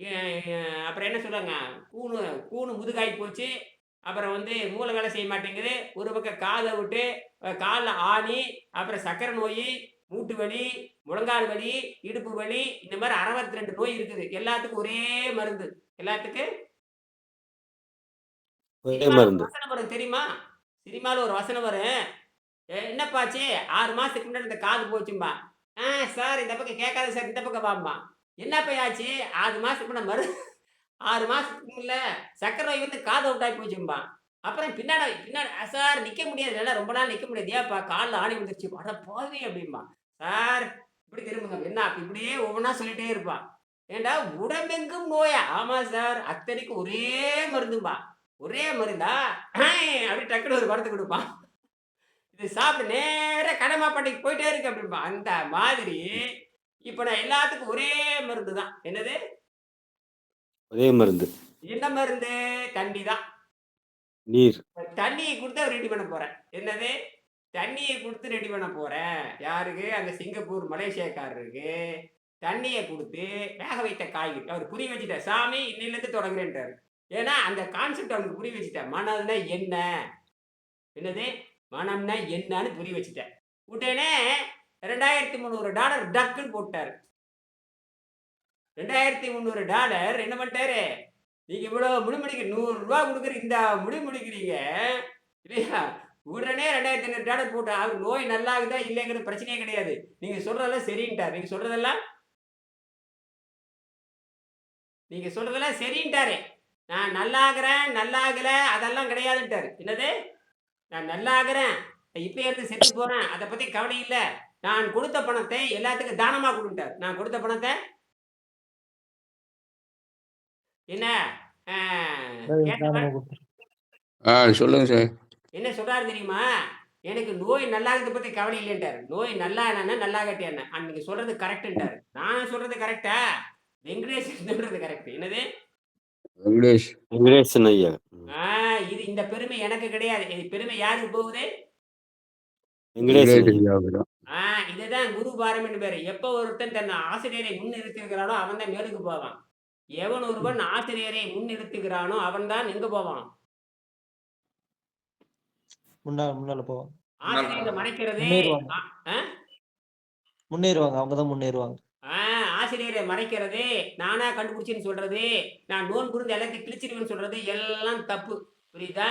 எ எ அப்புறம் என்ன சொல்றாங்க? கூணு கூணு முதுகாய் போச்சு. அப்புறம் வந்து மூளை வேலை செய்ய மாட்டேங்குது. ஒரு பக்கம் காத விட்டு கால்ல ஆணி, அப்புறம் சர்க்கரை நோயி, மூட்டு வலி, முழங்கால் வலி, இடுப்பு வலி இந்த மாரி 62 நோய் இருக்குது. எல்லாத்துக்கும் ஒரே மருந்து. எல்லாத்துக்கும் ஒரே சினிமால ஒரு மருந்து. வசனம் வரும் தெரியுமா? சினிமால ஒரு வசனம் வரும். என்னப்பா ஆச்சு? 6 மாசத்துக்கு முன்னாடி இந்த காது போச்சும்பா. சார் இந்த பக்கம் கேட்காத சார் இந்த பக்கம் வாம்மா. என்னப்பா ஆச்சு? 6 மாசத்துக்கு முன்ன 6 மாசத்துக்கு முன்ன சர்க்கரை நோய் வந்து காது அவுட் ஆயி போச்சும்பா. அப்புறம் பின்னாடி பின்னாடி சார் நிக்க முடியாது. என்னால ரொம்ப நாள் நிக்க முடியாது. ஏன்ப்பா கால்ல ஆணி வந்துருச்சு. அட பாவி அப்படிம்பான். சார் இப்படி திரும்புங்க. என்ன இப்படியே ஒவ்வொன்னா சொல்லிட்டே இருப்பான். ஏன்டா உடம்பெங்கும் நோயா? ஆமா சார். அத்தனைக்கும் ஒரே மருந்தும்பா. ஒரே மருந்தா? அப்படி டக்குனு ஒரு மருந்து குடுப்பான். இது சாப்பிட்டு நேரா கடமாப்பட்டைக்கு போயிட்டே இருக்கு அப்படிம்பா. அந்த மாதிரி இப்ப நான் எல்லாத்துக்கும் ஒரே மருந்து தான். என்னது? ஒரே மருந்து. என்ன மருந்து? தண்ணி தான். நீர். தண்ணிய குடுத்து ரெடி பண்ண போறேன். என்னது? தண்ணிய குடுத்து ரெடி பண்ண போறேன். யாருக்கு? அந்த சிங்கப்பூர் மலேசியாக்காரருக்கு தண்ணிய குடுத்து வேக வைத்த காய்கறி. அவரு புரிய வச்சுட்டாரு. சாமி இன்னையிலிருந்து தொடங்குறேன்ட்டாரு. ஏன்னா அந்த கான்செப்ட் அவருக்கு புரிய வச்சுட்டேன். மனம்னா என்ன? என்னது? மனம்னா என்னன்னு புரிய வச்சுட்டேன். உடனே $2300 டக்குன்னு போட்டாரு. $2300 என்ன பண்ணிட்டாரு? நீங்க இவ்வளவு முடிமுடிக்க ரூ. 100 குடுக்குற இந்த முடிக்கிறீங்க. இல்லையா? உடனே $2500 போட்டு அவருக்கு நோய் நல்லாகுதா இல்லைங்கிறது பிரச்சனையே கிடையாது. நீங்க சொல்றதெல்லாம் சரின்ட்டாரு. நீங்க சொல்றதெல்லாம் சரின்ட்டாரு. நான் நல்லாகுறேன், நல்லாகல அதெல்லாம் கிடையாதுன்ட்டாரு. என்னது? நான் நல்லாகுறேன். இப்பயே இருந்து செத்து போறேன். அத பத்தி கவலை இல்ல. நான் கொடுத்த பணத்தை எல்லாத்துக்கும் தானமா குடுன்ட்டாரு. நான் கொடுத்த பணத்த என்ன அ கேட்டவன் சொல்லுங்க சார். என்ன சொல்றாரு தெரியுமா? எனக்கு நோய் நல்லாகுறத பத்தி கவலை இல்லன்ட்டாரு. நோய் நல்லானா நல்லாகாட்டி என்ன? நீங்க சொல்றது கரெக்ட்ன்ட்டாரு. நான் சொல்றது கரெக்ட்டா? வெங்கடேஷ் சொல்றது கரெக்ட். என்னது? வெங்கடேஷ். வெங்கடேசன் ஐயா. இந்த பெருமை எனக்கு கிடையாது. பெருமை யாருக்கு போகுது? வெங்கடேசன் வெங்கடேஷ் ஐயா. ஐயாவுக்கு தான். இதுதான் குரு பாரம்னு பேரு. எப்ப ஒருத்தன் தன் ஆசிரியரை முன்னிறுத்துகிறானோ அவன் தான் மேலுக்கு போவான். எவன் ஒருவன் ஆசிரியரை முன்னிறுத்துகிறானோ அவன் தான் எங்க போவான்? முன்னால போவாங்க. ஆசிரியரை மறைக்கிறதே முன்னேறுவாங்க. ஆ ஆ? முன்னேறுவாங்க. அவங்க தான் முன்னேறுவாங்க. ஆசிரியரை மறைக்கிறது, நானா கண்டுபிடிச்சேன்னு சொல்றது, நான் நோன்பு இருந்து எல்லாத்தையும் கிழிச்சிருவேன்னு சொல்றது எல்லாம் தப்பு. புரியுதா?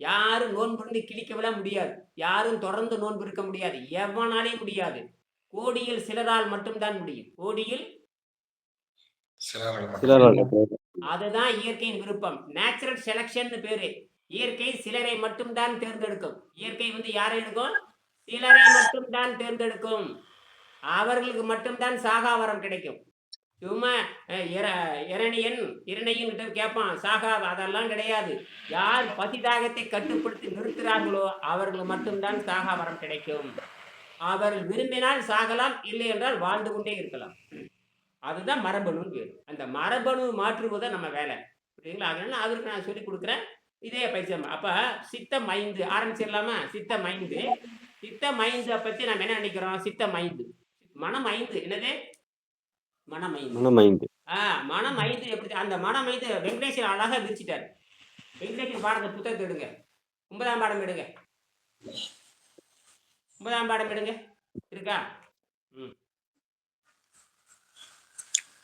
யாரும் நோன்பு இருந்து கிழிக்கவெல்லாம் முடியாது. யாரும் தொடர்ந்து நோன்பு இருக்க முடியாது. எவனாலையும் முடியாது. கோடியில் சிலரால் மட்டும் தான் முடியும். கோடியில் சிலரால். அதுதான் இயற்கையின் விருப்பம். நேச்சுரல் செலக்ஷன்னு பேரு. இயற்கை சிலரை மட்டும் தான் தேர்ந்தெடுக்கும். இயற்கை வந்து யாரை எடுக்கும்? சிலரை மட்டும் தான் தேர்ந்தெடுக்கும். அவர்களுக்கு மட்டும் தான் சாகா வரம் கிடைக்கும். சும்மா இரணியன் கிட்ட கேட்பான் சாகா, அதெல்லாம் கிடையாது. யார் பசி தாகத்தை கட்டுப்படுத்தி நிறுத்துறார்களோ அவர்களுக்கு மட்டும்தான் சாகா வரம் கிடைக்கும். அவர்கள் விரும்பினால் சாகலாம், இல்லை என்றால் வாழ்ந்து கொண்டே இருக்கலாம். அதுதான் மரபணுன்னு பேரு. அந்த மரபணு மாற்றுவதை நம்ம வேலை. புரியுதுங்களா? அதனால அவருக்கு நான் சொல்லிக் கொடுக்குறேன். இதே பயிற்சி. அப்ப சித்தம் 5 ஆரம்பிச்சிடலாமா? சித்தம் 5. சித்தம் 5 பத்தி நம்ம என்ன நினைக்கிறோம்? சித்தம் 5 மனம் 5. என்னது? மனம் 5. மனம் 5 எப்படி? அந்த மனம் 5 வெங்கடேசன் அழகா விரிச்சிட்டாரு. வெங்கடேசன் பாடத்தை புத்தகத்தை எடுங்க. 9ஆம் பாடம் எடுங்க. 9ஆம் பாடம் எடுங்க. இருக்கா?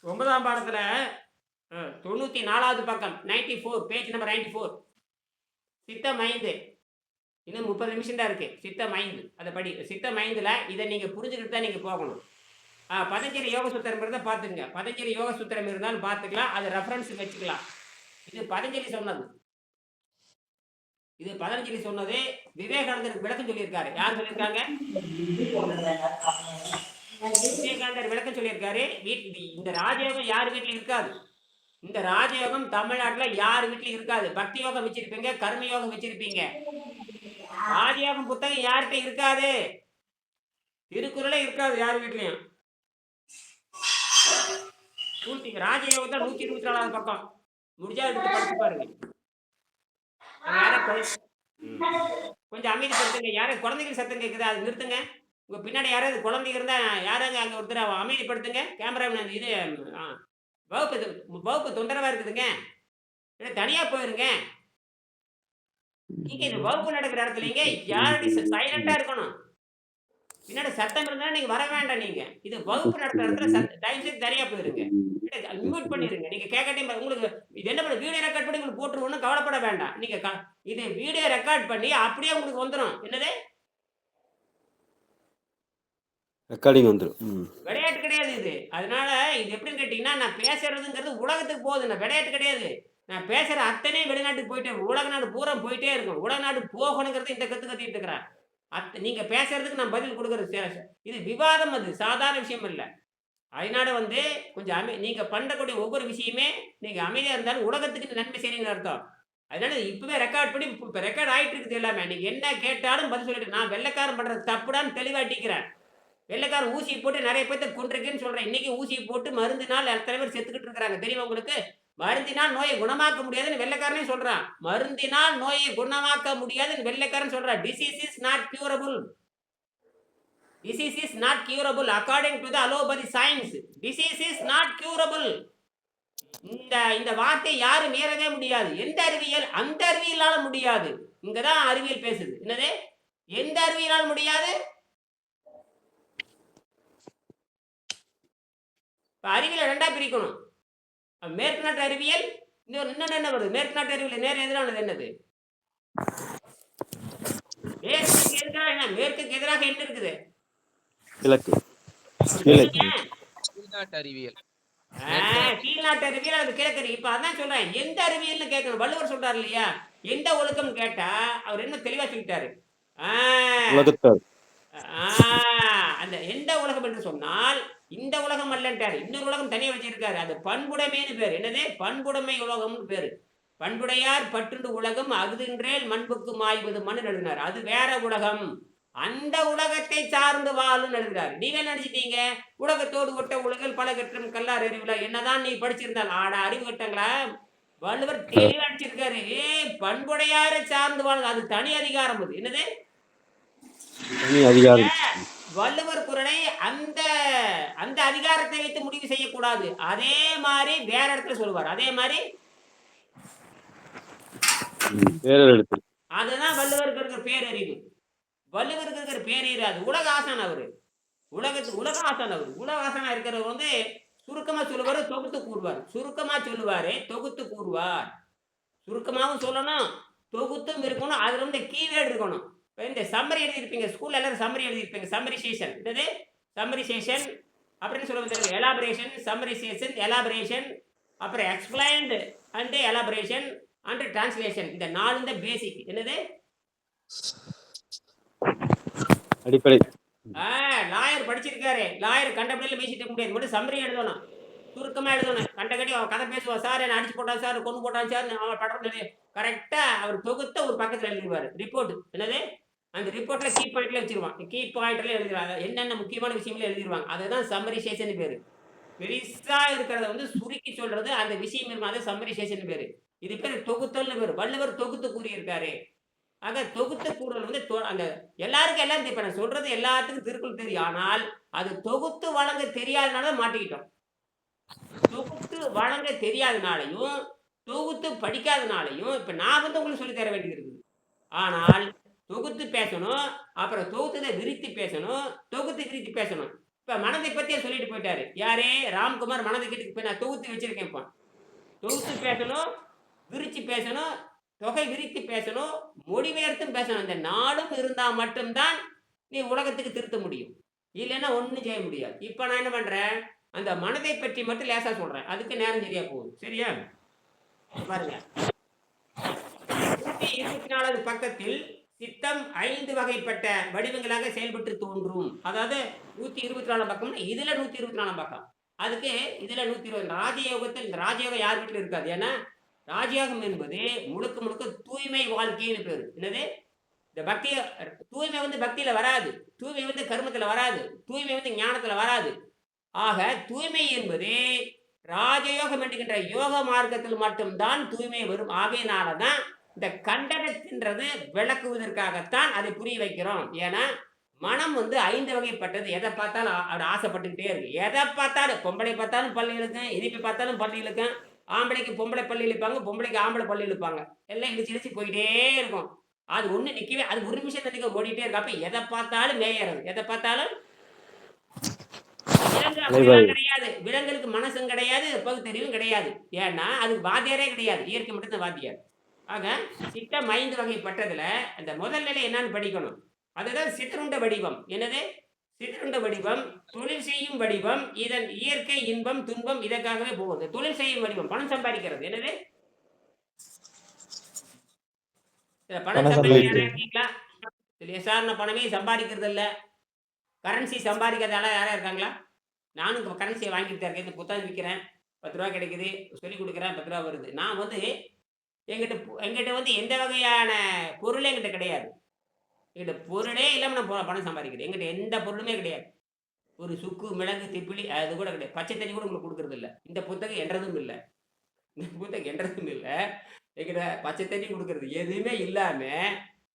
9ஆம் பாடத்துல 94வது பக்கம் 94 பேஜ் நம்பர் 94 சித்தம் 5 இன்னும் 30 நிமிஷம் தான் இருக்கு. சித்தம் 5 அதை படி. சித்தம் 5ல இதை நீங்க புரிஞ்சுக்கிட்டு தான் நீங்க போகணும். பதஞ்சலி யோக சூத்திரம் இருந்தால் பார்த்துங்க. பதஞ்சலி யோக சூத்திரம் இருந்தாலும் பார்த்துக்கலாம். அது ரெஃபரன்ஸ் வச்சுக்கலாம். இது பதஞ்சலி சொன்னது. இது பதஞ்சலி சொன்னது. விவேகானந்தர் விளக்கம் சொல்லியிருக்காரு. யார் சொல்லியிருக்காங்க? விவேகானந்தர் விளக்கம் சொல்லியிருக்காரு. இந்த ராஜயோகம் யார் வீட்டில் இருக்காது. இந்த ராஜயோகம் தமிழ்நாட்டில் யார் வீட்டிலும் இருக்காது. பக்தி யோகம் வச்சிருப்பீங்க, கர்ம யோகம் வச்சிருப்பீங்க. ராஜயோகம் புத்தகம் யார்கிட்ட இருக்காது. திருக்குறளே இருக்காது யார் வீட்லயும். ராஜயோகத்தை 124வது பக்கம் முடிஞ்சா எடுத்து படிச்சு பாருங்க. கொஞ்சம் அமைதிப்படுத்துங்க. யாரும் குழந்தைகள் சத்தம் கேட்குது, அது நிறுத்துங்க. உங்க பின்னாடி யாராவது குழந்தைங்க இருந்தா யாராங்க அங்க ஒருத்தர் அமைதிப்படுத்துங்க. கேமரா இது வகுப்பு தொந்தரவா இருக்குதுங்க. தனியா போயிருங்க. நீங்க இந்த வகுப்பு நடக்கிற இடத்துலங்க யாரும் சைலண்டா இருக்கணும். பின்னாடி சத்தம் இருந்தா நீங்க வர வேண்டாம். நீங்க இது வகுப்பு நடக்கிற இடத்துல தயவு செய்து தனியா போயிருங்க. மியூட் பண்ணிருங்க. நீங்க கேட்கட்டும். உங்களுக்கு இது என்ன பண்ண வீடியோ ரெக்கார்ட் பண்ணி உங்களுக்கு போட்டுருவோம்னு கவலைப்பட வேண்டாம். நீங்க இது வீடியோ ரெக்கார்ட் பண்ணி அப்படியே உங்களுக்கு வந்துடும். என்னது ரெக்கார்டிங் வந்துடும். விளையாட்டு கிடையாது இது. அதனால இது எப்படின்னு கேட்டீங்கன்னா, நான் பேசுறதுங்கிறது உலகத்துக்கு போகுது. நான் விளையாட்டு கிடையாது. நான் பேசுற அத்தனை வெளிநாட்டுக்கு போயிட்டே உலக நாடு பூரா போயிட்டே இருக்கும். உலக நாடு போகணுங்கிறது இந்த கத்திட்டு இருக்கிறேன். நீங்க பேசுறதுக்கு நான் பதில் கொடுக்கறது. இது விவாதம். அது சாதாரண விஷயம் இல்லை. அதனால கொஞ்சம் நீங்க பண்ணக்கூடிய ஒவ்வொரு விஷயமே நீங்க அமைதியா இருந்தாலும் உலகத்துக்கு நன்மை செய்யணும்னு அர்த்தம். அதனால இப்பவே ரெக்கார்ட் பண்ணி இப்ப ரெக்கார்ட் ஆயிட்டு இருக்குது எல்லாமே. நீங்க என்ன கேட்டாலும் பதில் சொல்லிட்டு நான் வெள்ளைக்காரன் பண்றது தப்புடான்னு தெளிவாட்டிக்கிறேன். வெள்ளைக்காரன் ஊசி போட்டு நிறைய பேர்த்த கொண்டிருக்கேன்னு சொல்றேன். இன்னைக்கு ஊசி போட்டு மருந்தினால் எத்தனை பேர் செத்துக்கிட்டு இருக்கிறாங்க தெரியுமா உங்களுக்கு? மருந்தினால் நோயை குணமாக்க முடியாதுன்னு வெள்ளைக்காரனே சொல்றான். மருந்தினால் நோயை குணமாக்க முடியாதுன்னு வெள்ளைக்காரன் சொல்றான். Disease is not curable. Disease is not curable according to the allopathy science. Disease is not curable. இந்த வார்த்தை யாரும் மீறவே முடியாது. எந்த அறிவியல்? அந்த அறிவியலால முடியாது. இங்கதான் அறிவியல் பேசுது. என்னது? எந்த அறிவியலால முடியாது? அறிவியலை ரெண்டா பிரிக்கணும். மேற்கு நாட்டு அறிவியல், இன்னொன்னு என்ன வருது? மேற்கு நாட்டு அறிவியல் நேர எதிரானது என்னது? மேற்குக்கு எதிராக என்ன இருக்குது? கிழக்கு. கீழ்நாட்டு அறிவியல். கீழ்நாட்டு அறிவியல் அது கிழக்கு. இப்ப அதான் சொல்றேன். எந்த அறிவியல்னு கேட்கணும். வள்ளுவர் சொல்றாரு இல்லையா, எந்த ஒழுக்கம் கேட்டா அவர் என்ன தெளிவா சொல்லிட்டாரு. அந்த எந்த உலகம் என்று சொன்னால் இந்த உலகம் அல்லன்ட்டாரு. இன்னொரு உலகம் தனியா வச்சிருக்காரு. அது பண்புடைமைன்னு பேரு. என்னது? பண்புடைமை உலகம்னு பேரு. பண்புடையார் பற்றுண்டு உலகம் அகுதின்றேல் மண்புக்கு மாய்வது மண்ணு எழுதினார். அது வேற உலகம். அந்த உலகத்தை சார்ந்து வாழும் எழுதுறாரு. நீங்க நினைச்சிட்டீங்க உலகத்தோடு ஒட்ட உலகில் பல கட்டம் கல்லார் அறிவுல என்னதான் நீ படிச்சிருந்தால் ஆடா அறிவு கட்டங்களா? வள்ளுவர் தெளிவா அடிச்சிருக்காரு. பண்புடையாரை சார்ந்து வாழும். அது தனி அதிகாரம். அது என்னது? வள்ளுவர் குறளை அந்த அந்த அதிகாரத்தை வைத்து முடிவு செய்யக்கூடாது. அதே மாதிரி வேற இடத்துல சொல்லுவார். அதே மாதிரி அதுதான் வள்ளுவருக்கு இருக்கிற பேரறிவு. வள்ளுவருக்கு இருக்கிற பேரறிவு. அது உலக ஆசான். அவரு உலக ஆசான். அவரு உலக ஆசானா இருக்கிறவர் சுருக்கமா சொல்லுவாரு, தொகுத்து கூறுவார். சுருக்கமா சொல்லுவாரு, தொகுத்து கூறுவார். சுருக்கமாவும் சொல்லணும், தொகுத்தும் இருக்கணும். அதுல கீவேர்டு இருக்கணும். இந்த சம்மரி எழுதியிருப்பீங்க ஸ்கூல்ல, எல்லாரும் சம்மரி எழுதியிருப்பீங்க. சம்மரிசேஷன் என்னது? சம்மரிசேஷன் அப்படின்னு சொல்லுவாங்க. எலாபரேஷன், சம்மரிசேஷன், எலாபரேஷன், அப்புறம் explained and elaboration and translation. இந்த 4 தான் பேசிக். என்னது? அடிப்படை. லாயர் படிச்சிருக்காரு. லாயர் கண்டபடியில் பேசிட்டு முடியாது. மட்டும் சம்மரி எழுதணும், சுருக்கமா எழுதணும். கண்டகடி கதை பேசுவார். சார் என்ன அடிச்சு போட்டான் சார், கொண்டு போட்டான் சார், அவன் படம் கரெக்டா அவர் தொகுத்த ஒரு பக்கத்துல எழுதிடுவார். ரிப்போர்ட். என்னது? அந்த ரிப்போர்ட்ல கீ பாயிண்ட்ல வச்சிருவான். கீ பாயிண்ட்ல எழுதிடுவாங்க. என்னென்ன முக்கியமான விஷயங்கள எழுதிடுவாங்க. அதுதான் சம்மரிசேஷன் பேரு. பெருசா இருக்கிறத சுருக்கி சொல்றது அந்த விஷயம் இருக்கும். அதை சம்மரிசேஷன் பேரு. இது பேரு தொகுத்தல்னு பேரு. வள்ளுவர் தொகுத்து கூறியிருக்காரு. ஆக தொகுத்து கூறுதல் அந்த எல்லாருக்கும் எல்லாம் இப்ப நான் சொல்றது எல்லாத்துக்கும் திருக்குறள் தெரியும். ஆனால் அது தொகுத்து வழங்க தெரியாதனால மாட்டிக்கிட்டோம். தொகுத்து வழங்க தெரியாதனாலையும் தொகுத்து படிக்காதனாலையும் இப்ப நான் உங்களுக்கு சொல்லி தர வேண்டியது இருக்குது. ஆனால் தொகுத்து பேசணும், அப்புறம் தொகுத்ததை விரித்து பேசணும், தொகுத்து விரித்து பேசணும். இப்ப மனதை பத்தியே சொல்லிட்டு போயிட்டாரு. யாரே ராம்குமார் மனதை கிட்ட இப்ப நான் தொகுத்து வச்சிருக்கேன். இப்ப தொகுத்து பேசணும், விரிச்சு பேசணும், தொகை விரித்து பேசணும், மொழிபெயர்த்தும் பேசணும். இந்த நாடும் இருந்தா மட்டும்தான் நீ உலகத்துக்கு திருத்த முடியும். இல்லைன்னா ஒண்ணும் செய்ய முடியாது. இப்ப நான் என்ன பண்றேன், அந்த மனதை பற்றி மட்டும் லேசா சொல்றேன். அதுக்கு நேரம் சரியா போகுது. சரியா? பாருங்க 124வது பக்கத்தில் சித்தம் 5 வகைப்பட்ட வடிவங்களாக செயல்பட்டு தோன்றும். அதாவது 124 பக்கம், இதுல 124 பக்கம். அதுக்கு இதுல 120. ராஜயோகத்தில் இந்த ராஜயோகம் யார் வீட்டில் இருக்காது. ஏன்னா ராஜயோகம் என்பது முழுக்க முழுக்க தூய்மை வாழ்க்கைன்னு பேரு. என்னது? இந்த பக்தி தூய்மை வந்து பக்தியில வராது, தூய்மை வந்து கர்மத்துல வராது, தூய்மை வந்து ஞானத்துல வராது. ஆக தூய்மை என்பது ராஜயோகம் என்கின்ற யோக மார்க்கத்தில் மட்டும்தான் தூய்மை வரும். ஆகையினாலதான் இந்த கண்டனத்தின்றது விளக்குவதற்காகத்தான் அதை புரிய வைக்கிறோம். ஏன்னா மனம் வந்து 5 வகைப்பட்டது. எதை பார்த்தாலும் அப்படி ஆசைப்பட்டுக்கிட்டே இருக்கு. எதை பார்த்தாலும் பொம்பளை பார்த்தாலும் பள்ளி இழுக்கும், இனிப்பு பார்த்தாலும் பள்ளி இழுக்கும். ஆம்பளைக்கு பொம்பளை பள்ளி இழுப்பாங்க, பொம்பளைக்கு ஆம்பளை பள்ளி இழுப்பாங்க. எல்லாம் இழுச்சு இழுச்சு போயிட்டே இருக்கும். அது ஒண்ணு நிக்கவே, அது ஒரு நிமிஷம் நிக்க ஓடிட்டே இருக்கு. அப்ப எதை பார்த்தாலும் மேயறது, எதை பார்த்தாலும். விலங்கு அப்படிலாம் கிடையாது. விலங்குகளுக்கு மனசும் கிடையாது, பகுத்தறிவும் கிடையாது. ஏன்னா அதுக்கு வாத்தியாரே கிடையாது, இயற்கை மட்டும்தான் வாத்தியார். ஆக சித்தம் 5 வகைப்பட்டதுல அந்த முதல் நிலை என்னன்னு படிக்கணும். அதுதான் சிற்றுண்ட வடிவம். என்னது? சிற்றுண்ட வடிவம், தொழில் செய்யும் வடிவம், இதன் இயற்கை இன்பம் துன்பம் இதற்காகவே போகுது. தொழில் செய்யும் வடிவம், பணம் சம்பாதிக்கிறது. என்னது? பணம் சம்பாதிக்க இருக்கீங்களா? சாதாரண பணமே சம்பாதிக்கிறது இல்ல, கரன்சி சம்பாதிக்கிறதால யாரா இருக்காங்களா? நானும் கரன்சியை வாங்கிட்டு இருக்கேன். இந்த புத்தகம் விற்கிறேன், 10 ரூபா கிடைக்குது, சொல்லி கொடுக்குறேன், 10 ரூபா வருது. நான் வந்து எங்கிட்ட வந்து எந்த வகையான பொருளே என்கிட்ட கிடையாது. என்கிட்ட பொருளே இல்லாம நான் பணம் சம்பாதிக்கிறேன். என்கிட்ட எந்த பொருளுமே கிடையாது. ஒரு சுக்கு மிளகு திப்பிலி அது கூட கிடையாது. பச்சை தண்ணி கூட உங்களுக்கு கொடுக்கறது இல்லை. இந்த புத்தகம் என்றதும் இல்லை, இந்த புத்தகம் என்றதும் இல்லை. என்கிட்ட பச்சை தண்ணி கொடுக்கறது எதுவுமே இல்லாம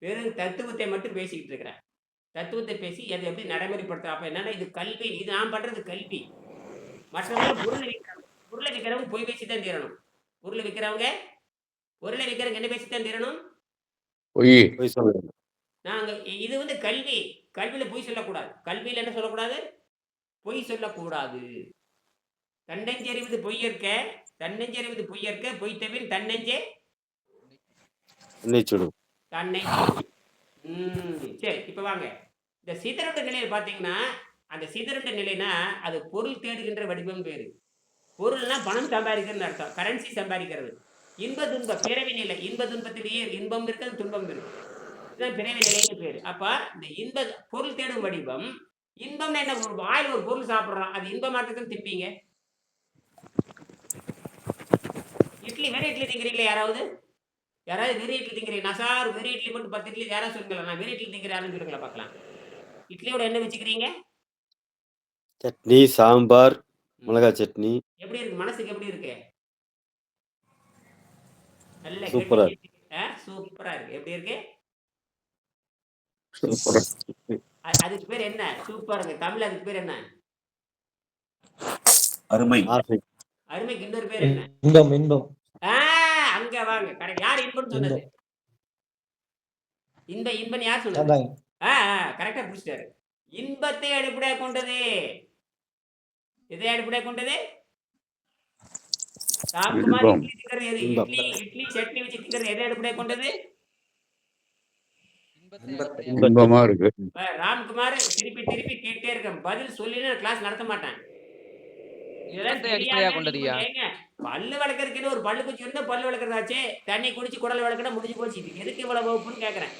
வெறும் தத்துவத்தை மட்டும் பேசிக்கிட்டு இருக்கிறேன். தத்துவத்தை பேசி அதை எப்படி நடைமுறைப்படுத்துற. அப்ப என்னன்னா இது கல்வி, இது நான் பண்றது கல்வி. மற்றவங்க பொருளை விற்கிறவங்க பொய் பேசி தான் தீரணும். பொருளை விற்கிறவங்க என்ன பேசி தான் தீரணும்? நாங்க இது வந்து கல்வி. கல்வியில பொய் சொல்லக்கூடாது. கல்வியில என்ன சொல்லக்கூடாது? பொய் சொல்லக்கூடாது. தன்னெஞ்சறிவது பொய்யற்க, தன்னெஞ்சறிவது பொய்யற்க, பொய் தவிர தன்னெஞ்சே தன்னை. சரி, இப்ப வாங்க. இந்த சிதறுண்ட நிலையில பாத்தீங்கன்னா, அந்த சிதறுண்ட நிலைனா அது பொருள் தேடுகின்ற வடிவம் பேரு. பொருள்னா பணம் சம்பாதிக்கிறது அர்த்தம், கரன்சி சம்பாதிக்கிறது. இன்ப துன்ப பிறவி நிலை, இன்ப துன்பத்திலேயே இன்பம் இருக்கு, துன்பம் இருக்கு. இதுதான் பிறவி நிலைன்னு பேரு. அப்ப இந்த இன்ப பொருள் தேடும் வடிவம். இன்பம்னா என்ன? ஒரு வாயில் ஒரு பொருள் சாப்பிடுறோம், அது இன்பமாட்டுக்குன்னு திப்பீங்க. இட்லி, வெறும் இட்லி திங்கிறீங்களா? யாராவது வெறும் இட்லி திங்கிறீங்க? நான் சார் வெறும் இட்லி மட்டும் 10 இட்லி யாராவது சொல்லுங்களா? நான் வெறும் இட்லி திங்கிறேன் யாரும் சொல்லுங்களா பார்க்கலாம். இட்லியோட என்ன வச்சுக்கிறீங்க? சட்னி, சாம்பார், மிளகாய் சட்னி. எப்படி இருக்கு? மனசுக்கு எப்படி இருக்கு? நல்ல சூப்பரா சூப்பரா இருக்கு. எப்படி இருக்கு? அதுக்கு பேர் என்ன? சூப்பருங்க. தமிழ் அதுக்கு பேர் என்ன? அருமை. அருமைக்கு இன்னொரு பேர் என்ன? இன்பம். இன்பம். அங்க வாங்க. கரெக்ட். யார் இன்பம் சொன்னது? இன்பம் யார் சொன்னது? கரெக்டா புடிச்சிட்டாரு. இன்பத்தை அடிப்படையாக கொண்டது. எதை அடிப்படையாக கொண்டது? ராம்குமார் இட்லி திங்கிறது எது? இட்லி சட்னி வச்சு திங்கிறது எதை அடிப்படையாக கொண்டது? இன்பமா இருக்கு. ராம்குமார் திருப்பி திருப்பி கேட்டே இருக்கேன், பதில் சொல்லி கிளாஸ் நடத்த மாட்டேன். பல்லு வளர்க்கறதுக்கு ஒரு பல்லு குச்சி இருந்தா பல்லு வளர்க்கறதாச்சே, தண்ணி குடிச்சு குடல் வளர்க்கணும், முடிஞ்சு போச்சு. எதுக்கு இவ்வளவு வகுப்புன்னு கேட்கறேன்.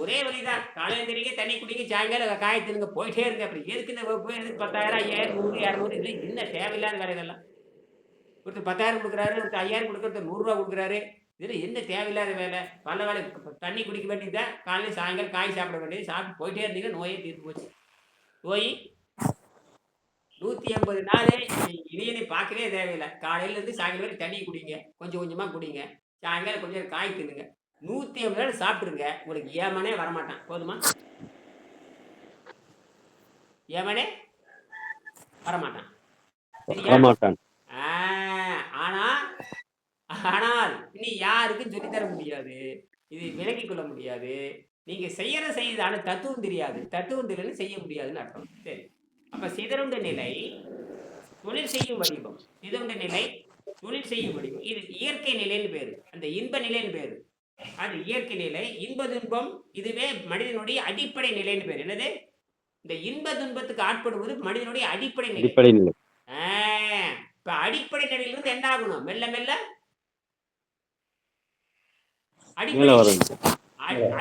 ஒரே வழிதான், காலையில தெரியுங்க தண்ணி குடிங்க, சாயங்காலம் காய தின்னுங்க, போயிட்டே இருக்கு. அப்படி எதுக்கு இந்த வகுப்பு? எதுக்கு 10,000 5000 100 200 இது என்ன தேவையில்லாத வேலைகள்லாம். ஒருத்தர் 10,000 கொடுக்குறாரு, ஒருத்தர் 5000 கொடுக்குறது, 100 ரூபா கொடுக்குறாரு. இதுல என்ன தேவையில்லாத வேலை? பல வேலை. தண்ணி குடிக்க வேண்டியதுதான், காலையில் சாயங்காலம் காய் சாப்பிட வேண்டியது. சாப்பிட்டு போயிட்டே இருந்தீங்க, நோயே தீர்த்து போச்சு. நோய் 180 நாள் இனியனை பார்க்கவே தேவையில்லை. காலையில இருந்து சாயங்காலம் வரை தண்ணி குடிங்க, கொஞ்சம் கொஞ்சமா குடிங்க, சாயங்காலம் கொஞ்சம் காய் தின்னுங்க. 180 நாள் சாப்பிட்டுருங்க, உங்களுக்கு ஏமனே வரமாட்டான். போதுமா? ஏமனே வரமாட்டான். ஆனால் இனி யாருக்கும் சொல்லித்தர முடியாது, இது விலக்கிக் கொள்ள முடியாது. நீங்க செய்யறது, ஆனா தத்துவம் தெரியாது. தத்துவம் தெரியலன்னு செய்ய முடியாதுன்னு அர்த்தம். சரி, அப்ப சிதறுண்ட நிலை தொழில் செய்யும் வடிவம். சிதறுண்ட நிலை தொழில் செய்யும் வடிவம். இது இயற்கை நிலைன்னு பேரு. அந்த இன்ப நிலைன்னு பேரு. அது இயற்கை நிலை. இன்ப துன்பம் இதுவே மனிதனுடைய அடிப்படை நிலைன்னு பேரு. என்னது? இந்த இன்ப துன்பத்துக்கு ஆட்படுவது மனிதனுடைய அடிப்படை நிலை. அடிப்படை நிலை. இப்ப அடிப்படை நிலையிலிருந்து என்ன ஆகணும்? மெல்ல மெல்ல மேல அடிப்படை வரும்.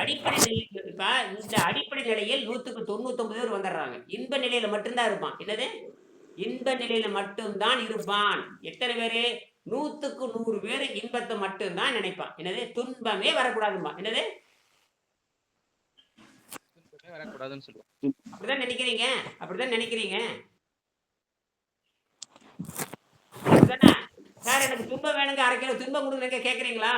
அடிப்படை நிலையில் இப்ப இந்த அடிப்படை நிலையில் 100க்கு 99 பேர் வந்துடுறாங்க. இன்ப நிலையில மட்டும்தான் இருப்பான். என்னது? இன்ப நிலையில மட்டும்தான் இருப்பான். எத்தனை பேரு? 100க்கு 100 பேர் இன்பத்தை மட்டும்தான் நினைப்பான். என்னது? துன்பமே வரக்கூடாதுமா. என்னது? வரக்கூடாதுன்னு சொல்லுவாங்க. அப்படிதான் நினைக்கிறீங்க? அப்படிதான் நினைக்கிறீங்க? அப்படிதானே? சார் எனக்கு துன்பம் வேணுங்க, 1/2 கிலோ துன்பம் கொடுங்க கேக்குறீங்களா?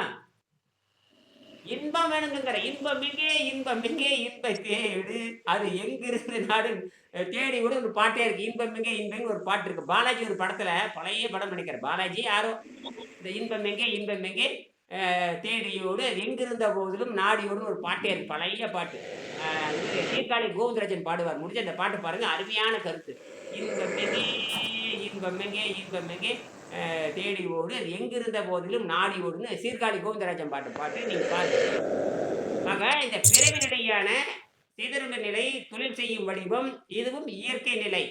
இன்பம் வேணுங்கிற இன்பம் எங்கே இன்பம் எங்கே இன்ப தேடு அது எங்கிருந்து நாடு தேடி கூட ஒரு பாட்டே இருக்கு. இன்பம் எங்கே இன்பம் ஒரு பாட்டு இருக்கு. பாலாஜி ஒரு படத்துல பழைய படம் நினைக்கிறேன். பாலாஜி யாரோ இந்த இன்பம் எங்கே தேடியோடு எங்கிருந்த போதிலும் நாடியோடு ஒரு பாட்டே இருக்கு. பழைய பாட்டு. இது சீர்காழி கோவிந்தராஜன் பாடுவார். முடிஞ்ச அந்த பாட்டு பாருங்க. அருமையான கருத்து. இன்பம் எங்கே தேடி ஓடு அது எங்கிருந்த போதிலும் நாடி ஓடுன்னு சீர்காழி கோவிந்தராஜன் பாட்டு நீங்க பாருங்க. ஆக இந்த பிறவி நிலையான சிதறுண்ட நிலை தொழில் செய்யும் வடிவம் இதுவும் இயற்கை நிலை.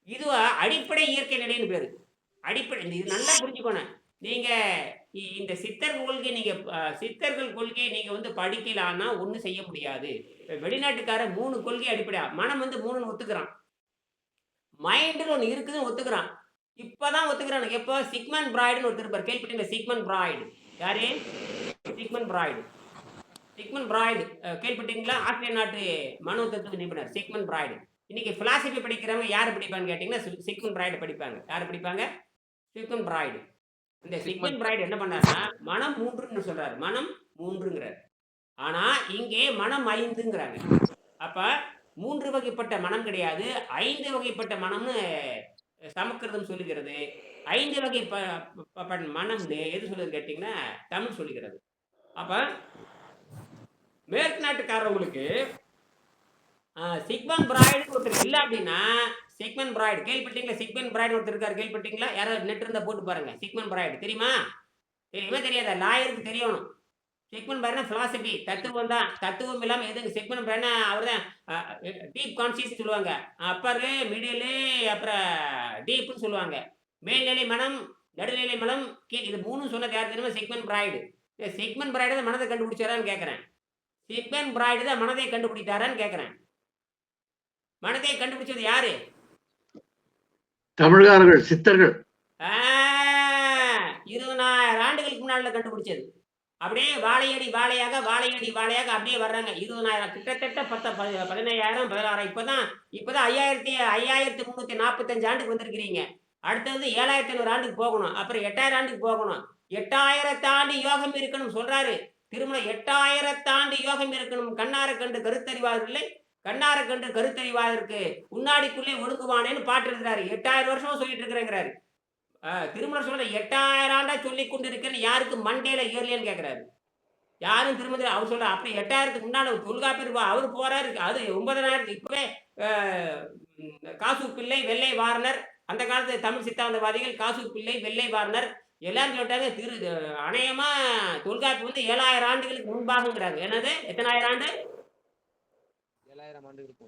இது அடிப்படை இயற்கை நிலைன்னு பேரு. அடிப்படை இது நல்லா புரிஞ்சுக்கணும். நீங்க இந்த சித்தர் கொள்கை நீங்க சித்தர்கள் கொள்கையை நீங்க வந்து படிக்கலான்னா ஒண்ணும் செய்ய முடியாது. வெளிநாட்டுக்கார 3 கொள்கை அடிப்படையா மனம் வந்து 3ன்னு ஒத்துக்கிறான். மைண்டுன்னு ஒண்ணு இருக்குதுன்னு ஒத்துக்கிறான். இப்பதான் ஒத்துக்கிறானுங்க. எப்போ? சிக்மண்ட் பிராய்டுன்னு ஒருத்தர் இருப்பார். கேள்விப்பட்டீங்களா? Sigmund Freud. யாரு? Sigmund Freud. சிக்மண்ட் பிராய்டு கேள்விப்பட்டீங்களா? ஆஸ்திரேலிய நாட்டு மனோ தத்துவ நிபுணர் சிக்மண்ட் பிராய்டு. இன்னைக்கு பிலாசபி படிக்கிறவங்க யார் படிப்பான்னு கேட்டீங்கன்னா சிக்மண்ட் பிராய்டு படிப்பாங்க. யார் படிப்பாங்க? Sigmund Freud. இந்த சிக்மண்ட் பிராய்டு என்ன பண்ணாருன்னா மனம் 3ன்னு சொல்றாரு. மனம் 3ங்கிறார். ஆனா இங்கே மனம் 5ங்கிறாங்க. அப்ப 3 வகைப்பட்ட மனம் கிடையாது, 5 வகைப்பட்ட மனம்னு சமஸ்கிருதம் சொல்லுகிறது. 5 வகை மனம்னு எது சொல்லுது கேட்டீங்கன்னா தமிழ் சொல்லுகிறது. அப்ப மேற்கு நாட்டுக்காரவங்களுக்கு சிக்மண்ட் பிராய்டு ஒருத்தர் இல்லை அப்படின்னா சிக்மண்ட் பிராய்டு கேள்விப்பட்டீங்களா? சிக்மண்ட் பிராய்டு ஒருத்தர் இருக்காரு. கேள்விப்பட்டீங்களா? யாராவது நெட் இருந்தா போட்டு பாருங்க. சிக்மண்ட் பிராய்டு தெரியுமா? தெரியுமா தெரியாதா? லாயருக்கு தெரியணும். சிக்மண்ட் பிராய்டுனா பிலாசபி தத்துவம் தான். தத்துவம் இல்லாம எதுங்க? சிக்மண்ட் பிராய்டுனா அவர் தான் டீப் கான்சியஸ் சொல்லுவாங்க. அப்பர் மிடில் அப்புறம் டீப்னு சொல்லுவாங்க. மேல்நிலை மனம் நடுநிலை மனம் இது 3 சொன்னது யார் தெரியுமா? Sigmund Freud. சிக்மண்ட் பிராய்டு தான் மனதை கண்டுபிடிச்சாரான்னு கேட்கறேன். சிக்மண்ட் பிராய்டு தான் மனதை கண்டுபிடித்தாரான்னு கேட்கறேன். மனதை கண்டுபிடிச்சது யாரு? தமிழ்காரர்கள், சித்தர்கள். 20,000 ஆண்டுகளுக்கு முன்னால கண்டுபிடிச்சது. அப்படியே வாழையடி வாழையாக அப்படியே வர்றாங்க. 20,000 கிட்டத்தட்ட 15,000 16 இப்பதான் 5345 ஆண்டுக்கு வந்திருக்கிறீங்க. அடுத்தது 7,500 ஆண்டுக்கு போகணும். அப்புறம் 8,000 ஆண்டுக்கு போகணும். 8,000 ஆண்டு யோகம் இருக்கணும் சொல்றாரு திருமணம். 8,000 ஆண்டு யோகம் இருக்கணும். கண்ணார கண்டு கருத்தறிவார்கள் கண்ணார கண்டு கருத்தறிவாதற்கு உன்னாடிக்குள்ளே ஒடுங்குவானேன்னு பாட்டு இருக்கிறாரு. 8,000 வருஷமா சொல்லிட்டு இருக்கிறேங்கிறாரு. திருமணம் சொல்ற 8,000 ஆண்டா சொல்லி கொண்டு இருக்கேன்னு யாருக்கு மண்டையில ஏறலையான்னு கேட்கிறாரு. யாரும் திருமண அவர் சொல்ற அப்படி 8,000க்கு முன்னால தொல்காப்பியர் அவர் போறாரு. அது 9,000 இப்பவே காசு பிள்ளை வெள்ளை வாரணர் அந்த காலத்து தமிழ் சித்தாந்தவாதிகள் காசு பிள்ளை வெள்ளை வாரணர் எல்லாரும் சொல்லிட்டாங்க. அநேகமா தொல்காப்பி வந்து 7,000 ஆண்டுகளுக்கு முன்பாகங்கிறாங்க. என்னது? எத்தனாயிரம் ஆண்டு? 7,000 ஆண்டுகளுக்கு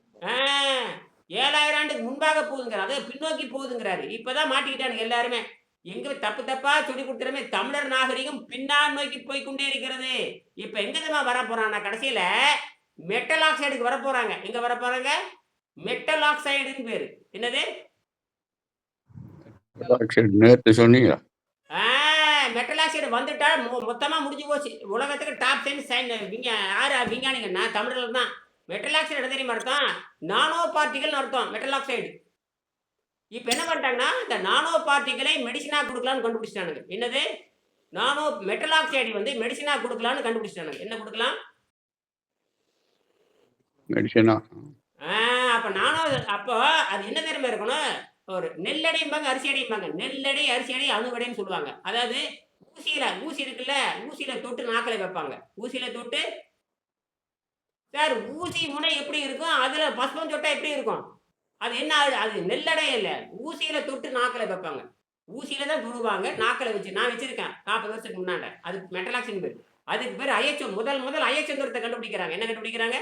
7,000 ஆண்டுக்கு முன்பாக போகுதுங்கிறார். அது பின்னோக்கி போகுதுங்கிறாரு. இப்பதான் மாட்டிக்கிட்டானுங்க எல்லாருமே. எங்க தப்பா சொல்லி கொடுத்துறமே. தமிழர் நாகரிகம் பின்னால் நோக்கி போய் கொண்டே இருக்கிறது. இப்ப எங்கதான் வர போறாங்க? கடைசியில மெட்டல் ஆக்சைடுக்கு வர போறாங்க. எங்க வர போறாங்க? மெட்டல் ஆக்சைடுன்னு பேரு. என்னது? நேற்று சொன்னீங்க. மெட்டல் ஆக்சைடு வந்துட்டா மொத்தமா முடிஞ்சு போச்சு. உலகத்துக்கு டாப் 10 யாரு விஞ்ஞானிகள்னா தமிழர்கள் தான். மெட்டல் ஆக்சைடு என்ன தெரியுமா அர்த்தம்? நானோ பார்ட்டிகல் அர்த்தம் மெட்டல் ஆக்சைடு. இப்ப என்ன பண்ணிட்டாங்கன்னா இந்த நானோ பார்ட்டிகளை மெடிசினா கொடுக்கலாம்னு கண்டுபிடிச்சிட்டானுங்க. என்னது? நானோ மெட்டல் ஆக்சைடு வந்து மெடிசினா கொடுக்கலாம்னு கண்டுபிடிச்சிட்டானுங்க. என்ன கொடுக்கலாம்? மெடிசனா. அப்ப நானோ அப்போ அது என்ன தெரியுமா இருக்கணும்? ஒரு நெல்லடைம்பாங்க அரிசி அடைம்பாங்க. நெல்லடை அரிசி அடை அணுவடைன்னு சொல்லுவாங்க. அதாவது ஊசி இருக்குல்ல, ஊசியில தொட்டு நாக்களை வைப்பாங்க. ஊசியில தொட்டு சார் ஊசி முனை எப்படி இருக்கும்? அதுல பஸ்பம் சொட்டா எப்படி இருக்கும்? அது என்ன ஆகுது? அது நெல்லடைய இல்ல. ஊசியில தொட்டு நாக்குல வைப்பாங்க. ஊசியில தான் துருவாங்க. நாக்குல வச்சு நான் வச்சிருக்கேன் 40 வருஷத்துக்கு முன்னால. அது மெட்டலாக்சின் பேரு. அதுக்கு பேரு ஐஎச்ஓ. முதல் ஐஎச்எந்தூரத்த கண்டுபிடிக்கிறாங்க. என்ன கண்டுபிடிக்கிறாங்க?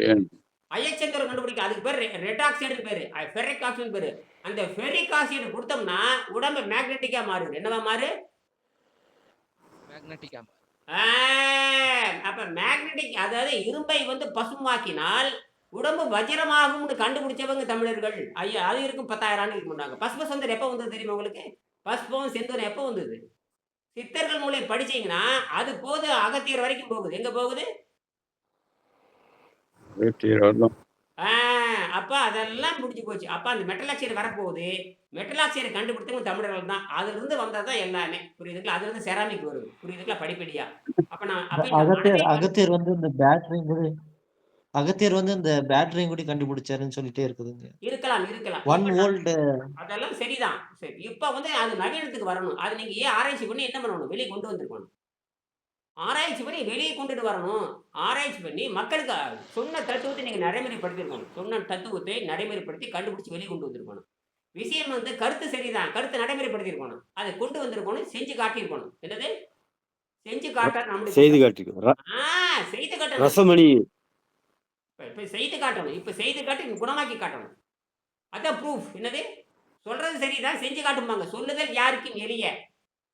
ஏன் ஐஎச்எந்தூரம் கண்டுபிடிக்க. அதுக்கு பேரு ரெட் ஆக்சைடுன்னு பேரு. ஃபெர்ரிக் ஆக்சைடுன்னு பேரு. அந்த ஃபெர்ரிக் ஆக்சைடு குடுத்தோம்னா உடம்பு மேக்னெட்டிக்கா மாறுது. என்னவா மாறு? மேக்னெட்டிக் ஆமா. ஆ, அப்ப மேக்னெட்டிக் அதாவது இரும்பை வந்து பசுமாக்கினால் உடம்பு வஜ்ரமாகும்னு கண்டுபிடிச்சவங்க தமிழர்கள். ஐயா அது இருக்கும் 10,000 ஆண்டுகளுக்கு முன்னாங்க. பஸ்ப சந்தர் எப்ப வந்தது தெரியுமா உங்களுக்கு? பஸ்பம் செந்தூரம் எப்ப வந்தது? சித்தர்கள் மூலை படிச்சீங்கன்னா அது போது அகத்தியர் வரைக்கும் போகுது. எங்க போகுது? 20 ஆ, அப்ப அதெல்லாம் முடிஞ்சு போச்சு. அப்ப அந்த மெட்டல் ஆக்சைடு வரப்போகுது. மெட்டல் ஆக்சைடு கண்டுபிடித்தவங்க தமிழர்கள் தான். அதிலிருந்து வந்தது தான் எல்லாமே. புரியுதுங்களா? அதிலிருந்து செராமிக் வருது. புரியுதுங்களா? படிப்படியா. அப்ப இந்த அகத்தியர் மனதை அகத்தியர் வந்து இந்த பேட்டரியும் கூட அகத்தியர் வந்து இந்த பேட்டரியும் கூட கண்டுபிடிச்சாருன்னு சொல்லிட்டே இருக்குதுங்க. இருக்கலாம். 1 இப்ப வோல்ட் அதெல்லாம் சரிதான். சரி. இப்ப வந்து அது நவீனத்துக்கு வரணும். அது நீங்க ஏன் ஆராய்ச்சி பண்ணி என்ன பண்ணணும்? வெளிய கொண்டு வந்திருக்கணும். ஆராய்ச்சி பண்ணி வெளிய கொண்டுட்டு வரணும். ஆராய்ச்சி பண்ணி மக்களுக்கு சொன்ன தத்துவத்தை நீங்க நடைமுறைப்படுத்தியிருக்கணும். சொன்ன தத்துவத்தை நடைமுறைப்படுத்தி கண்டுபிடிச்சு வெளிய கொண்டு வந்திருக்கணும். விஷயம் வந்து கருத்து சரிதான். கருத்தை நடைமுறைப்படுத்தியிருக்கணும். அதை கொண்டு வந்திருக்கணும். செஞ்சு காட்டியிருக்கணும். என்னது? செஞ்சு காட்ட நம்முடைய செய்து கூட்டம். காட்டிருக்கோம். செய்து காட்டணும். ரசமணி இப்ப செய்து காட்டணும். இப்ப செய்து காட்டி குணமாக்கி காட்டணும். அதான் ப்ரூஃப். என்னது? சொல்றது சரிதான். செஞ்சு காட்டும்பாங்க. சொல்லுதல் யாருக்கும் எளிய.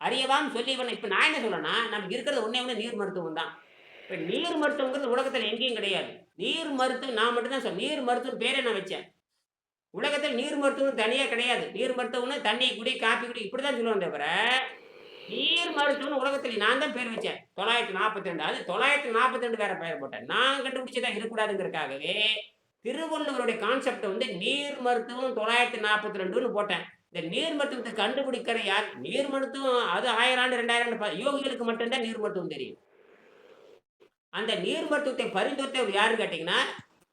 அறியவாம் சொல்லியவன். இப்ப நான் என்ன சொல்றேன்னா, நமக்கு இருக்கிறது ஒண்ணே ஒண்ணு நீர் மருத்துவம் தான். இப்ப நீர் மருத்துவங்கிறது உலகத்துல எங்கேயும் கிடையாது. நீர் மருத்துவம் நான் மட்டும் தான் சொல்றேன். நீர் மருத்துவம் பேரே நான் வச்சேன். உலகத்தில் நீர் மருத்துவம் தனியா கிடையாது. நீர் மருத்துவம்னு தண்ணி குடி, காப்பி குடி இப்படிதான் சொல்லுவேன் தவிர, நீர் மருத்துவம்னு உலகத்துல நான் தான் பேர் வச்சேன். 942. அது 942 வேற பெயர் போட்டேன். நான் கண்டுபிடிச்சதா இருக்கக்கூடாதுங்கிறதுக்காகவே திருவள்ளுவருடைய கான்செப்ட் வந்து நீர் மருத்துவம் 942ன்னு போட்டேன். இந்த நீர் மருத்துவத்தை கண்டுபிடிக்கிற யார்? நீர் மருத்துவம் அது 1000 ஆண்டு 2000 ஆண்டு யோகிகளுக்கு மட்டும்தான் நீர் மருத்துவம் தெரியும். அந்த நீர் மருத்துவத்தை பரிந்துரைத்தவர் யாருன்னு கேட்டீங்கன்னா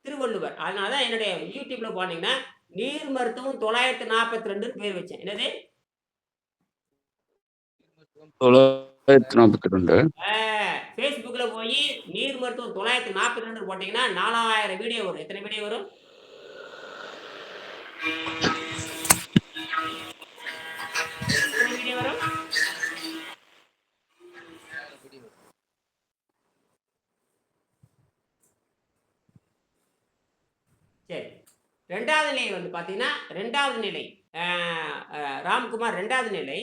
திருவள்ளுவர். அதனால தான் என்னுடைய யூடியூப்ல போனீங்கன்னா நீர் மருத்துவம் 942ன்னு பேர் வச்சேன். என்னது? 942 ஃபேஸ்புக்ல போய் நீர் மருத்துவம் 942 போட்டீங்கன்னா 4000 வீடியோ வரும். எத்தனை வீடியோ வரும்? எத்தனை வீடியோ வரும்? சரி. 2வது நிலை வந்து பார்த்தீங்கன்னா 2வது நிலை ராம்குமார் 2வது நிலை.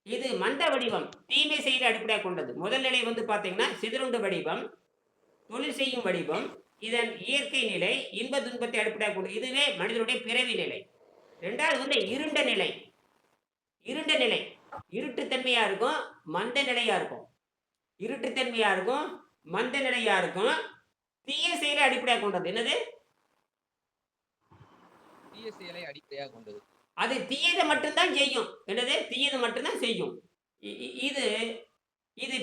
இது மந்த வடிவம். தீமை செயலை அடிப்படையாக கொண்டது. முதல் நிலை வந்து பார்த்தீங்கன்னா சிதறுண்ட வடிவம், தொழில் செய்யும் வடிவம். இதன் இயற்கை நிலை இன்ப துன்பத்தை அடிப்படையாக கொண்டது. இதுவே மனிதனுடைய பிறவி நிலை. 2வது வந்து இருண்ட நிலை. இருண்ட நிலை இருட்டுத்தன்மையா இருக்கும், மந்த நிலையா இருக்கும். இருட்டுத்தன்மையா இருக்கும், மந்த நிலையா இருக்கும். தீய செயலை அடிப்படையாக கொண்டது. என்னது? தீய செயலை அடிப்படையாக கொண்டது. அது தீயதை மட்டும்தான் செய்யும். என்னது? தீயதை மட்டும்தான் செய்யும். இது இது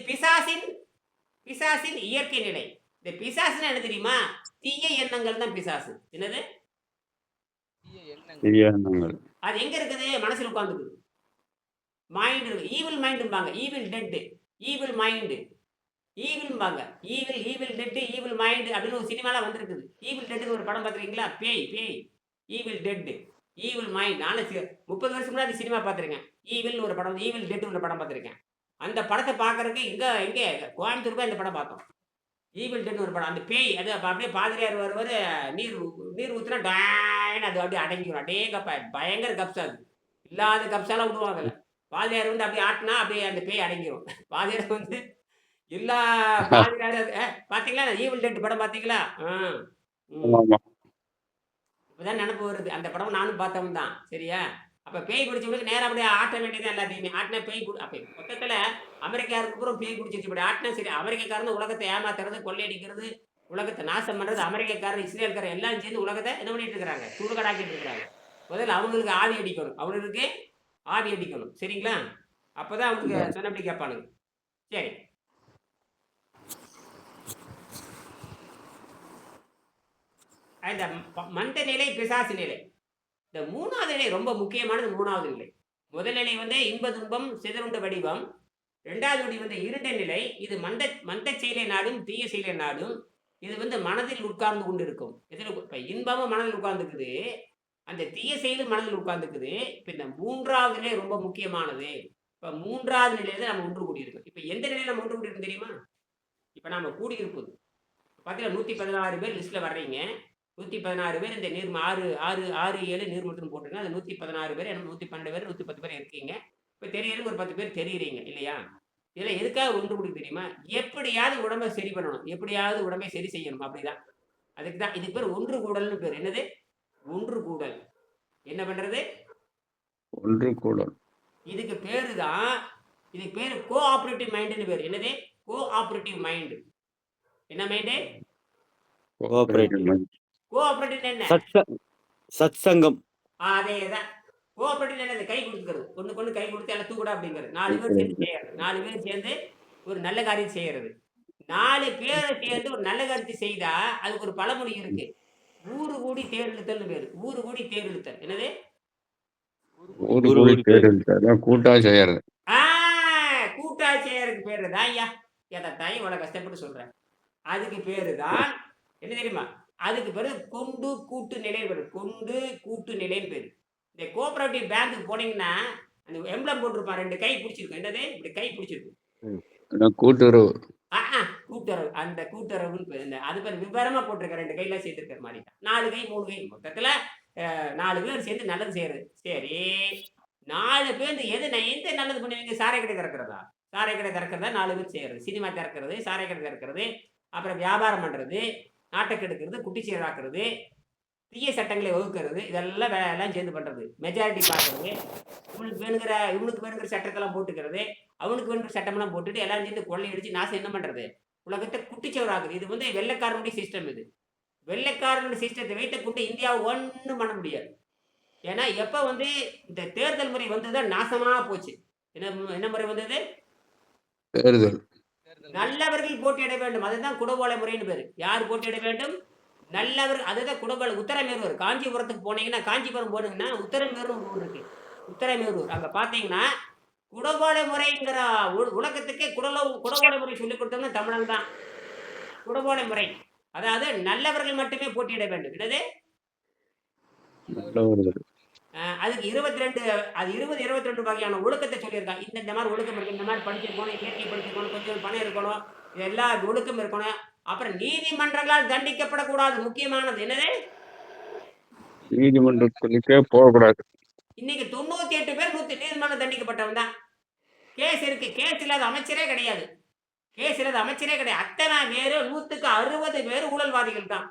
பிசாசின் இயற்கை நிலை. இந்த பிசாசுன்னு என்ன தெரியுமா? தீய எண்ணங்கள் தான் பிசாசு. என்னது? தீய எண்ணங்கள். அது எங்க இருக்குது? மனசுல உட்கார்ந்துக்குது. மைண்ட் இருக்கு. ஈவில் மைண்டும்பாங்க. ஈவில் டெட், ஈவில் மைண்டு, ஈவில்பாங்க. ஈவில் டெட், ஈவில் மைண்ட் அப்படின்னு ஒரு சினிமாலாம் வந்திருக்குது. ஈவில் டெட்னு ஒரு படம் பார்த்துருக்கீங்களா? பேய் ஈவில் டெட், ஈவில் மைண்ட். நானும் 30 வருஷம் முன்னாடி சினிமா பார்த்துருக்கேன். ஈவில் ஒரு படம், ஈவில் டெட் ஒரு படம் பார்த்துருக்கேன். அந்த படத்தை பார்க்கறதுக்கு எங்கே கோயம்புத்தூர் போய் அந்த படம் பார்த்தோம். ஈவில் டெட்னு ஒரு படம். அந்த பேய் அது அப்படியே பாதிரியார் வருவார், நீர் ஊற்றுனா டான்னு அது அப்படியே அடங்கிடும். அடேங்கப்பா பயங்கர கப்ஸா. அது இல்லாத கப்ஸாலாம் விடுவாங்கல்ல. பாதிரியார் வந்து அப்படியே ஆட்டினா அப்படியே அந்த பேய் அடங்கிடும். பாதிரியார் வந்து எல்லா பாதிரியார் பார்த்தீங்களா? ஈவில் டெட் படம் பார்த்தீங்களா? இப்பதான் நினப்பு வருது. அந்த படம் நானும் பார்த்தவன் தான். சரியா? அப்ப பேய் பிடிச்சவங்களுக்கு நேரம் அப்படியே ஆட்ட வேண்டியது எல்லாத்தையுமே. ஆட்டினா பேய் அப்ப மொத்தத்துல அமெரிக்காருக்கு பூரா பேய் பிடிச்சிருச்சு. இப்படி ஆட்டினா சரி. அமெரிக்காக்காரன் உலகத்தை ஏமாத்துறது, கொள்ளையடிக்கிறது, உலகத்தை நாசம் பண்றது. அமெரிக்காக்காரர், இஸ்ரேல்காரர் எல்லாம் சேர்ந்து உலகத்தை என்ன பண்ணிட்டு இருக்கிறாங்க? சுடுகாடாக்கிட்டு இருக்கிறாங்க. முதல்ல அவங்களுக்கு ஆவி அடிக்கணும். அவங்களுக்கு ஆவி அடிக்கணும். சரிங்களா? அப்பதான் அவங்களுக்கு சொன்னபடி கேட்பானுங்க. சரி. இந்த மந்த நிலை, பிசாசு நிலை. இந்த 3வது நிலை ரொம்ப முக்கியமானது. 3வது நிலை. முதல் நிலை வந்து இன்ப துன்பம் சிதறுண்ட வடிவம். 2வது வடிவம் வந்து இருண்ட நிலை. இது மந்த செயலை நாடும், தீய செயலை நாடும். இது வந்து மனதில் உட்கார்ந்து கொண்டு இருக்கும். இதில் இப்ப இன்பமும் மனதில் உட்கார்ந்துக்குது. அந்த தீய செயலும் மனதில் உட்கார்ந்துக்குது. இப்ப இந்த 3வது நிலை ரொம்ப முக்கியமானது. இப்ப 3வது நிலையில நம்ம ஒன்று கூடியிருக்கோம். இப்ப எந்த நிலையில நம்ம ஒன்று கூடியிருக்கோம் தெரியுமா? இப்ப நாம கூடியிருப்பது பார்த்தீங்கன்னா 116 பேர் லிஸ்ட்ல வர்றீங்க. 116 பேர் இந்த நீர் 6, 6, 6, 7 நீர்மட்டம் போட்டுருங்க. அது 116 பேர், 112 பேர், 110 பேர் இருக்கீங்க. இப்ப தெரியறதுக்கு ஒரு 10 பேர் தெரியுறீங்க இல்லையா? இதுல எதுக்காக ஒன்று கூடி தெரியுமா? எப்படியாவது உடம்பை சரி பண்ணணும். எப்படியாவது உடம்பை சரி செய்யணும். அப்படிதான். அதுக்கு தான் இதுக்கு பேர் ஒன்று கூடல்னு பேர். என்னது? ஒன்று கூடல். என்ன பண்றது? ஒன்று கூடல். இதுக்கு பேரு தான் இதுக்கு பேரு கோஆபரேட்டிவ் மைண்ட்னு பேரு. என்னது? Cooperative mind. என்ன மைண்டு? கோஆபரேட்டிவ். கோஆபரேட்டிவ் என்ன? சத்சங்கம். அதேதான். கோஆபரேட்டிவ் என்னது? கை கொடுக்கிறது. ஒண்ணுக்கு ஒண்ணு கை கொடுத்து எல்லாம் தூக்குடா அப்படிங்கிறது. 4 பேர் சேர்ந்து செய்யறது. 4 பேர் சேர்ந்து ஒரு நல்ல காரியம் செய்யறது. 4 பேர் சேர்ந்து ஒரு நல்ல காரியத்தை செய்தா அதுக்கு ஒரு பழமொழி இருக்கு. ஊரு கூடி தேர் இழுத்தல்னு பேரு. ஊரு கூடி தேர் இழுத்தல். என்னது? ஊரு கூடி தேர்தல் கூட்டா செய்யறது. கூட்டா செய்யறதுக்கு பேரு தான் ஐயா. எதைத்தான் இவ்வளவு கஷ்டப்பட்டு சொல்றேன். அதுக்கு பேரு தான் என்ன தெரியுமா? அதுக்கு பேரு கொண்டு கூட்டு நிலை பேரு. கொண்டு கூட்டு நிலைன்னு பேரு. இந்த கோஆபரேட்டிவ் பேங்க்கு போனீங்கன்னா அந்த எம்பளம் போட்டிருப்பான். 2 கை பிடிச்சிருக்கும். என்னது? இப்படி கை பிடிச்சிருக்கும். கூட்டுறவு. கூட்டுறவு. அந்த கூட்டுறவுன்னு பேரு. அது பேர் விவரமா போட்டிருக்க. 2 கையில சேர்த்திருக்கிற மாதிரி தான். 4 கை 3 கை மொத்தத்துல 4 பேர் சேர்ந்து நல்லது செய்யறது. சரி, 4 பேர் எந்த நல்லது பண்ணுவீங்க? சாரை கடை திறக்கிறதா? சாரை கடை திறக்கிறதா 4 பேர் செய்யறது. சினிமா திறக்கிறது, சாரை கடை திறக்கிறது, அப்புறம் வியாபாரம் பண்றது, நாட்டை கெடுக்கிறது, குட்டி சீராக்குறது, தீய சட்டங்களை வகுக்கிறது, இதெல்லாம் எல்லாம் சேர்ந்து பண்றது. மெஜாரிட்டி பார்க்கறது, இவனுக்கு வேணுங்கிற சட்டத்தெல்லாம் போட்டுக்கிறது, அவனுக்கு வேணுங்கிற சட்டமெல்லாம் போட்டுட்டு எல்லாரும் சேர்ந்து கொள்ளையடிச்சு நாசம் என்ன பண்றது? உலகத்தை குட்டிச்சவராகுது. இது வந்து வெள்ளைக்காரனுடைய சிஸ்டம். இது வெள்ளைக்காரனுடைய சிஸ்டத்தை வைத்து கொண்டு இந்தியாவை ஒன்றும் பண்ண முடியாது. ஏன்னா எப்ப வந்து இந்த தேர்தல் முறை வந்ததுதான் நாசமா போச்சு. என்ன முறை வந்தது? தேர்தல். நல்லவர்கள் போட்டியிட வேண்டும். அதுதான் குடவோலை முறைன்னு பேரு. யார் போட்டியிட வேண்டும்? நல்லவர். அதுதான் குடவோலை. உத்தரமேரூர். காஞ்சிபுரத்துக்கு போனீங்கன்னா, காஞ்சிபுரம் போனீங்கன்னா உத்தரமேரூர் ஊர் இருக்கு. உத்தரமேரூர் அங்க பாத்தீங்கன்னா குடவோலை முறைங்கிற உலகத்துக்கே குடவோலை முறை சொல்லிக் கொடுத்தோம்னா தமிழன் தான். குடவோலை முறை. அதாவது நல்லவர்கள் மட்டுமே போட்டியிட வேண்டும். என்னது? அதுக்கு 22 வகையான ஒழுக்கத்தை சொல்லியிருக்காங்க. இந்த மாதிரி ஒழுக்கம் இருக்கு. இந்த மாதிரி படிச்சிருக்கணும், இயற்கை படிச்சிருக்கணும், கொஞ்சம் பணம் இருக்கணும், இது எல்லா ஒழுக்கம் இருக்கணும். அப்புறம் நீதிமன்றங்களால் தண்டிக்கப்படக்கூடாது. முக்கியமானது என்னது? நீதிமன்றத்துக்கே போகக்கூடாது. இன்னைக்கு 98 பேர் நீதிமன்றம் தண்டிக்கப்பட்டவன் தான். கேஸ் இருக்கு. கேஸ் இல்லாத அமைச்சரே கிடையாது. அத்தனை பேரு 100க்கு 60 பேர் ஊழல்வாதிகள் தான்.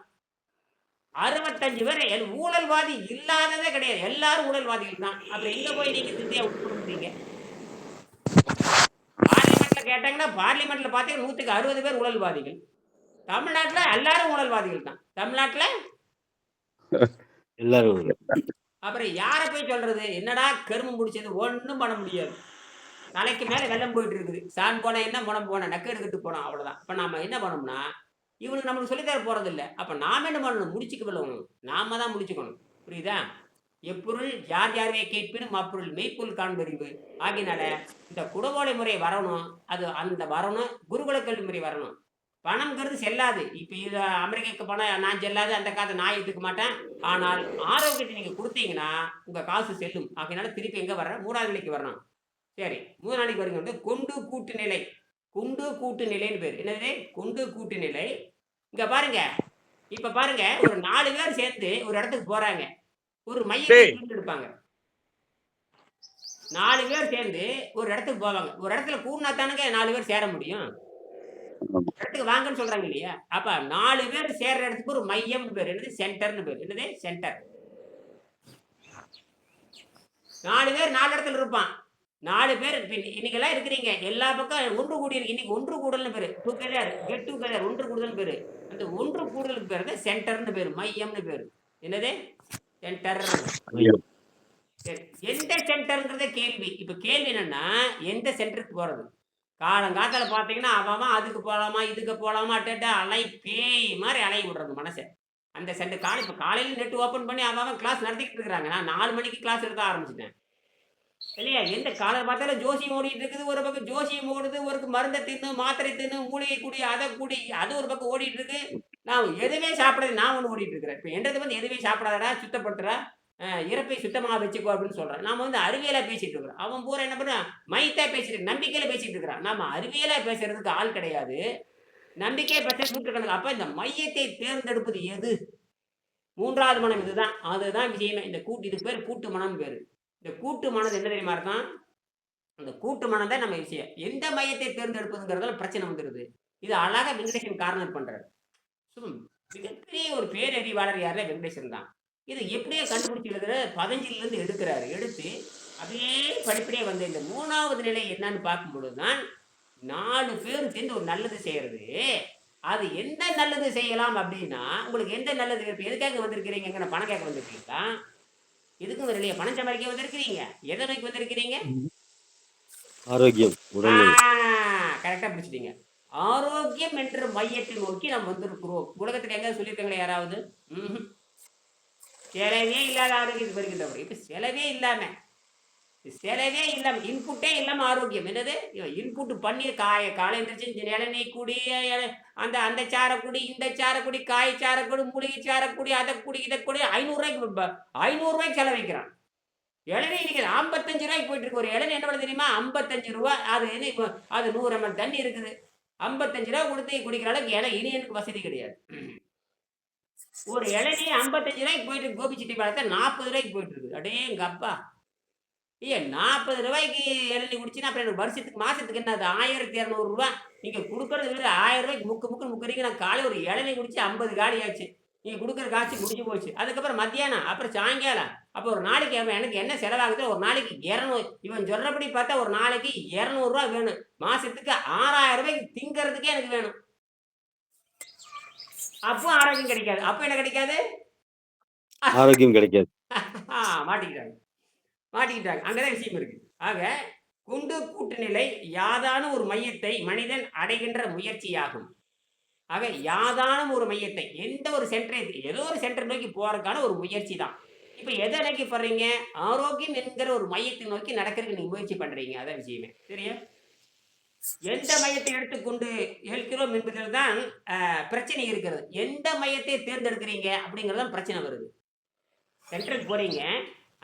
65 பேர் ஊழல்வாதி இல்லாததே கிடையாது. எல்லாரும் ஊழல்வாதிகள் தான். அப்புறம் எங்க போய் நீங்க சிந்தியா விட்டுருந்தீங்க? பார்லிமெண்ட்ல கேட்டாங்கன்னா, பார்லிமெண்ட்ல பாத்தீங்கன்னா 100க்கு 60 பேர் ஊழல்வாதிகள். தமிழ்நாட்டுல எல்லாரும் ஊழல்வாதிகள் தான். தமிழ்நாட்டுல எல்லாரும். அப்புறம் யார போய் சொல்றது? என்னடா கருமம் முடிச்சது? ஒன்றும் பண்ண முடியாது. தலைக்கு மேல வெள்ளம் போயிட்டு இருக்குது. சான் போன என்ன முனம் போன நக்கு எடுத்துட்டு போனோம். அவ்வளவுதான். இப்ப நாம என்ன பண்ணோம்னா, இவனுக்கு நம்மளுக்கு சொல்லித்தர போறது இல்லை. அப்ப நாம என்ன பண்ணணும்? முடிச்சுக்கணும். நாம தான் முடிச்சுக்கணும். புரியுதா? எப்பொருள் யார் யாரையே கேட்பினும் அப்பொருள் மெய்ப்பொருள் காண்பறிவு ஆகினால இந்த குடவோலை முறை வரணும். அது அந்த வரணும். குருகுல கல்வி முறை வரணும். பணம்ங்கிறது செல்லாது. இப்ப இது அமெரிக்காக்கு பணம் நான் செல்லாது. அந்த காசை நான் எடுத்துக்க மாட்டேன். ஆனால் ஆரோக்கியத்தை நீங்க கொடுத்தீங்கன்னா உங்க காசு செல்லும். ஆகினால திருப்பி எங்க வர்ற? 3வது நிலைக்கு வரணும். சரி, 3 நாளைக்கு வருங்க வந்து கொண்டு கூட்டு நிலை. கொண்டு கூட்டு நிலைன்னு பேர். என்னது? கொண்டு கூட்டு நிலை. இங்க பாருங்க. இப்ப பாருங்க, ஒரு 4 பேர் சேர்ந்து ஒரு இடத்துக்கு போறாங்க. ஒரு மையத்தை எடுப்பாங்க. 4 பேர் சேர்ந்து ஒரு இடத்துக்கு போவாங்க. ஒரு இடத்துல கூடுனா தானுங்க 4 பேர் சேர முடியும். இடத்துக்கு வாங்கன்னு சொல்றாங்க இல்லையா? அப்ப 4 பேர் சேர்ற இடத்துக்கு ஒரு மையம் பேர். என்னது? சென்டர்னு பேர். என்னது? சென்டர். 4 பேர் 4 இடத்துல இருப்பான். 4 பேர் இன்னைக்கெல்லாம் இருக்கிறீங்க. எல்லா பக்கம் ஒன்று கூடி இருக்கு. இன்னைக்கு ஒன்று கூடல்னு பேரு. டுகெதர், கெட் டுகெதர், ஒன்று கூடுதல் பேரு. அந்த ஒன்று கூடுதலுக்கு பேரு சென்டர்னு பேரு. மையம்னு பேரு. என்னது? சென்டர். சரி, எந்த சென்டர்ங்கிறத கேள்வி. இப்ப கேள்வி என்னன்னா, எந்த சென்டருக்கு போறது? காலங்காத்தால பாத்தீங்கன்னா அவன் அதுக்கு போலாமா, இதுக்கு போலாமா, அலை பேய் மாதிரி அலைய விடுறது மனசை. அந்த சென்டர் இப்ப காலையில நெட் ஓபன் பண்ணி அவன் கிளாஸ் நடத்திக்கிட்டு இருக்கிறாங்க. நான் 4 மணிக்கு கிளாஸ் எடுக்க ஆரம்பிச்சிட்டேன் இல்லையா? எந்த காலம் பார்த்தாலும் ஜோசியம் ஓடிட்டு இருக்குது. ஒரு பக்கம் ஜோசியம் ஓடுது, ஒரு மருந்தை தின்னு, மாத்திரை தின்னு, மூலிகை குடி, அதை குடி, அது ஒரு பக்கம் ஓடிட்டு இருக்கு. நான் எதுவுமே சாப்பிடாது நான் ஒண்ணு ஓடிட்டு இருக்கிறேன். இப்ப என்றது வந்து எதுவுமே சாப்பிடாதடா, சுத்தப்படுத்துறா, இறப்பை சுத்தமா வச்சுக்கோ அப்படின்னு சொல்றான். நாம வந்து அறிவியலா பேசிட்டு இருக்கிறோம். அவன் பூரா என்ன பண்றான்? மைத்தா பேசிட்டு நம்பிக்கையில பேசிட்டு இருக்கிறான். நாம அறிவியலா பேசுறதுக்கு ஆள் கிடையாது. நம்பிக்கையை பற்றி நூற்றுக்கணக்கு. அப்ப இந்த மையத்தை தேர்ந்தெடுப்பது எது? மூன்றாவது மனம் இதுதான். அதுதான் விஷயமே. இந்த கூட்டு இதுக்கு பேர் கூட்டு மனம் பேரு. இந்த கூட்டு மனது என்ன தெரியுமா இருக்கும்? அந்த கூட்டு மனம் தான் நம்ம விஷயம். எந்த மையத்தை தேர்ந்தெடுப்பதுங்கிறதுல பிரச்சனை வந்துருது. இது அழகா வெங்கடேசன் கார்னர் பண்றாரு. மிகப்பெரிய ஒரு பேரறிவாளர் யாருன்னா வெங்கடேசன் தான். இது எப்படியே கண்டுபிடிச்சு எழுதுற பதஞ்சலில இருந்து எடுக்கிறாரு. எடுத்து அப்படியே படிப்படியே வந்து இந்த 3வது நிலை என்னன்னு பார்க்கும் பொழுதுதான் 4 பேர் சேர்ந்து ஒரு நல்லது செய்யறது. அது எந்த நல்லது செய்யலாம் அப்படின்னா, உங்களுக்கு எந்த நல்லது இப்ப எதுக்காக வந்திருக்கிறீங்க? நான் பணம் கேட்க வந்திருக்கீங்களா? எதுக்கும் வரலையே. பணம் சம்பாதிக்க வந்திருக்கிறீங்க. எதை நோக்கி வந்திருக்கிறீங்க? ஆரோக்கியம், உடல்நிலை. கரெக்டா பிடிச்சிட்டீங்க. ஆரோக்கியம் என்ற மையத்தை நோக்கி நாம் வந்திருக்கிறோம். உலகத்துல எங்க சொல்லியிருக்காங்களா யாராவது? செலவே இல்லாத ஆரோக்கியத்துக்கு வருகின்றவர். இப்ப செலவே இல்லாம இன்புட்டே இல்லாம ஆரோக்கியம் என்னது? இன்புட் பண்ணி காலை எந்திரிச்சு இளநீ குடி, அந்த அந்த சாரை குடி, இந்த சாரை குடி, காய் சாரை குடி, மூலிகை சாரை குடி, அதை குடி, இதை குடி, 500 ரூபாய்க்கு செலவழிக்கிறான். இளநீ இன்னைக்கு 55 ரூபாய்க்கு போயிட்டு இருக்கு. ஒரு இளநீ என்ன பண்ண தெரியுமா? 55 ரூபா. அது அது 100 ml தண்ணி இருக்குது. 55 ரூபா கொடுத்து குடிக்கிற அளவுக்கு இனியனுக்கு வசதி கிடையாது. ஒரு இளநீ 55 ரூபாய்க்கு போயிட்டு கோபிச்செட்டிப்பாளையத்தை 40 ரூபாய்க்கு போயிட்டு இருக்குது. அடே எங்க அப்பா! 40 ரூபாய்க்கு இளநீ குடிச்சுன்னா அப்புறம் எனக்கு வருஷத்துக்கு மாசத்துக்கு என்ன? அது 1200 ரூபா. நீங்க கொடுக்கறது வேற 1000 ரூபாய்க்கு முக்குறீங்க. நான் காலை ஒரு இளநீ குடிச்சு 50 காலி ஆச்சு. நீங்க கொடுக்குற காட்சி முடிஞ்சு போச்சு. அதுக்கப்புறம் மத்தியானம், அப்புறம் சாயங்காலம், அப்போ ஒரு நாளைக்கு எனக்கு என்ன செலவாகுது? ஒரு நாளைக்கு 200. இவன் சொல்றபடி பார்த்தா ஒரு நாளைக்கு 200 ரூபா வேணும். மாசத்துக்கு 6000 ரூபாய்க்கு திங்கிறதுக்கே எனக்கு வேணும். அப்போ ஆரோக்கியம் கிடைக்காது. அப்போ என்ன கிடைக்காது? ஆரோக்கியம் கிடைக்காது. மாட்டிக்கிட்டாங்க. அங்கதான் விஷயம் இருக்கு. ஆக குண்டு கூட்டு நிலை யாதான ஒரு மையத்தை மனிதன் அடைகின்ற முயற்சியாகும். ஆக யாதான ஒரு மையத்தை, எந்த ஒரு சென்டரை, ஏதோ ஒரு சென்டர் நோக்கி போறதுக்கான ஒரு முயற்சி தான். இப்ப எதை நோக்கி போறீங்க? ஆரோக்கியம் என்கிற ஒரு மையத்தை நோக்கி நடக்கிறதுக்கு நீங்க முயற்சி பண்றீங்க. அதான் விஷயமே. சரியா? எந்த மையத்தை எடுத்துக்கொண்டு இருக்கிறோம் என்பதில் தான் பிரச்சனை இருக்கிறது. எந்த மையத்தை தேர்ந்தெடுக்கிறீங்க அப்படிங்கறதான் பிரச்சனை வருது. சென்டருக்கு போறீங்க,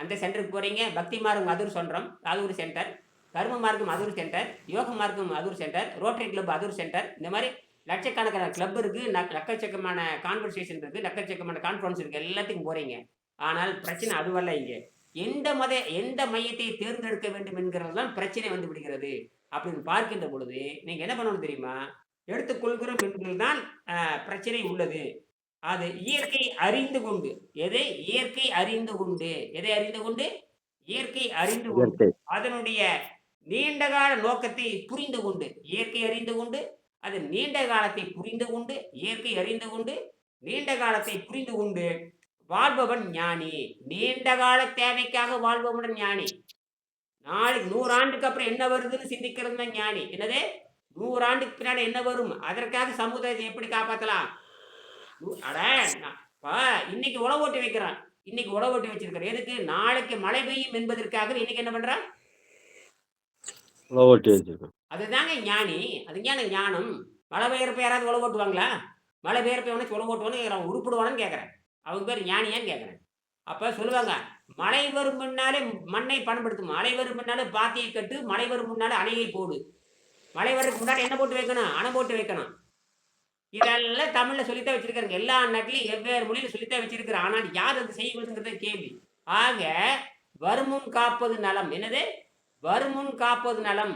அந்த சென்டருக்கு போறீங்க. பக்தி மார்க்கம் அது ஒரு சொல்றோம், அது ஒரு சென்டர். கர்ம மார்க்கம் அது ஒரு சென்டர். யோக மார்க்கம் அது ஒரு சென்டர். ரோட்டரி கிளப் அது ஒரு சென்டர். இந்த மாதிரி லட்சக்கணக்கான கிளப் இருக்கு, லட்சக்கணக்கான கான்வர்சேஷன் இருக்கு, லட்சக்கணக்கான கான்ஃபரன்ஸ் இருக்கு. எல்லாத்துக்கும் போறீங்க. ஆனால் பிரச்சனை அதுவல்ல. இங்க எந்த மையத்தை தேர்ந்தெடுக்க வேண்டும் என்கிறது தான் பிரச்சனை வந்து விடுகிறது. அப்படின்னு பார்க்கின்ற பொழுது நீங்க என்ன பண்ணணும் தெரியுமா? எடுத்துக்கொள்கிறோம் என்பதில்தான் பிரச்சனை உள்ளது. அது இயற்கை அறிந்து கொண்டு, இயற்கை அறிந்து கொண்டு, இயற்கை அறிந்து கொண்டு, அதனுடைய நீண்டகால நோக்கத்தை புரிந்து கொண்டு, இயற்கை அறிந்து கொண்டு, அது நீண்ட காலத்தை புரிந்து கொண்டு, இயற்கை அறிந்து கொண்டு, நீண்ட காலத்தை புரிந்து கொண்டு வாழ்பவன் ஞானி. நீண்ட கால தேவைக்காக வாழ்பவன் ஞானி. நாளைக்கு 100 ஆண்டுக்கு அப்புறம் என்ன வருதுன்னு சிந்திக்கிறது தான் ஞானி. என்னது? 100 ஆண்டுக்கு பின்னாடி என்ன வரும், அதற்காக சமுதாயத்தை எப்படி காப்பாற்றலாம். இன்னைக்கு உழவு ஓட்டி வைக்கிறான். இன்னைக்கு உழவு ஓட்டி வச்சிருக்கிற எதுக்கு? நாளைக்கு மழை பெய்யும் என்பதற்காக இன்னைக்கு என்ன பண்றான்? அதுதாங்க ஞானி. அது ஞானம். மழை பெய்யறப்ப யாராவது உழவு ஓட்டுவாங்களா? மழை பெய்யறப்ப உனக்கு உழவு ஓட்டுவான்னு உருப்பிடுவானு கேட்கறேன். அவங்க பேர் ஞானியான்னு கேட்கறேன். அப்ப சொல்லுவாங்க, மழை வரும் முன்னாலே மண்ணை பண்படுத்தும், மழை வரும் முன்னாலே பாத்தியை கட்டு, மழை வரும் முன்னாலே அணையை போடு. மழை வரதுக்கு முன்னாடி என்ன போட்டு வைக்கணும்? அணை போட்டு வைக்கணும். இதெல்லாம் தமிழ்ல சொல்லித்தான் வச்சிருக்காங்க. எல்லா நாட்டிலையும் வெவ்வேறு மொழியில சொல்லித்தான் வச்சிருக்கிறேன். ஆனால் யார் அது செய்வதுங்கிறத கேள்வி. ஆக வருமுன் காப்பது நலம். என்னது? வருமுன் காப்பது நலம்.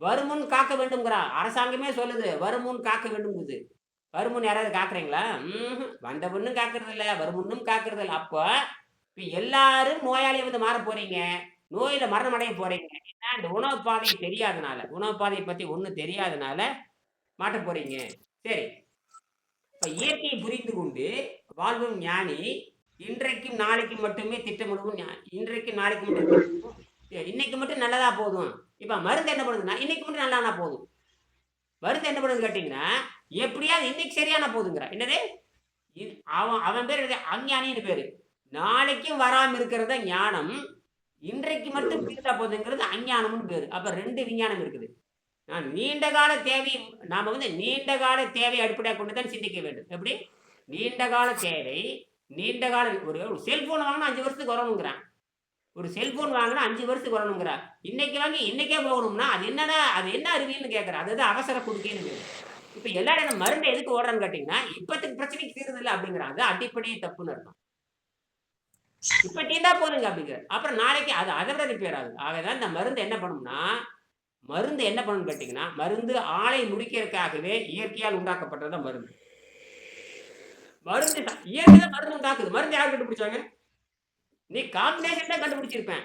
வருமுன் காக்க வேண்டும்ங்கிறா அரசாங்கமே சொல்லுது. வருமுன் காக்க வேண்டும்ங்குது. வருமுன் யாராவது காக்குறீங்களா? வந்த பொண்ணும் காக்குறது இல்ல, வருமுன்னும் காக்குறது இல்ல. அப்போ இப்ப எல்லாரும் நோயாளியை வந்து மாற போறீங்க, நோயில மரணம் அடைய போறீங்க. ஏன்னா இந்த உணவு பாதையை தெரியாதனால, உணவு பாதையை பத்தி ஒண்ணும் தெரியாதனால மாட்ட போறீங்க. சரி, இப்ப இயற்கையை புரிந்து கொண்டு வாழ்வும் ஞானி. இன்றைக்கும் நாளைக்கும் மட்டுமே திட்டமிடுவோம். இன்றைக்கும் நாளைக்கு மட்டும், இன்னைக்கு மட்டும் நல்லதா போதும். இப்ப மருந்து என்ன பண்ணுதுன்னா, இன்னைக்கு மட்டும் நல்லானா போதும். மருந்து என்ன பண்ணுது கேட்டீங்கன்னா, எப்படியாவது இன்னைக்கு சரியான போதுங்கிற. என்னது? அவன் பேர் அஞ்ஞானின்னு பேரு. நாளைக்கும் வராம இருக்கிறத ஞானம், இன்றைக்கு மட்டும் தீர்த்தா போதுங்கிறது அஞ்ஞானம்னு பேரு. அப்ப 2 விஞ்ஞானம் இருக்குது. நான் நீண்ட கால தேவை நாம வந்து நீண்ட கால தேவை அடிப்படையாக கொண்டு தான் சிந்திக்க வேண்டும். எப்படி? நீண்ட கால தேவை, நீண்ட கால ஒரு செல்போன் வாங்கினா 5 வருஷத்துக்கு வரணுங்கிறான். ஒரு செல்போன் வாங்கினா 5 வருஷத்துக்கு வரணுங்கிறான். இன்னைக்கு வாங்கி இன்னைக்கே போகணும்னா அது என்னடா, அது என்ன அறிவியல்னு கேட்கிறேன். அதுதான் அவசர கொடுக்கைன்னு. இப்ப எல்லாரும் என்ன மருந்து எதுக்கு ஓடுறான்னு கேட்டீங்கன்னா, இப்பத்துக்கு பிரச்சனைக்கு தீருது இல்லை அப்படிங்கிறாங்க. அது அடிப்படையே தப்புன்னு அர்த்தம். இப்ப தீர்ந்தா போதுங்க அப்படிங்கிற. அப்புறம் நாளைக்கு அது அதை விட ரிப்பேர் ஆகுது. ஆகதான் இந்த மருந்து என்ன பண்ணும்னா, மருந்து என்ன பண்ணணும்னு கேட்டீங்கன்னா, மருந்து ஆளை முடிக்கிறதுக்காகவே இயற்கையால் உண்டாக்கப்பட்டது தான் மருந்து. மருந்து இயற்கை மருந்து உண்டாக்குது. மருந்து யார் கண்டுபிடிச்சாங்க? நீ காம்பினேஷன் தான் கண்டுபிடிச்சிருப்பேன்.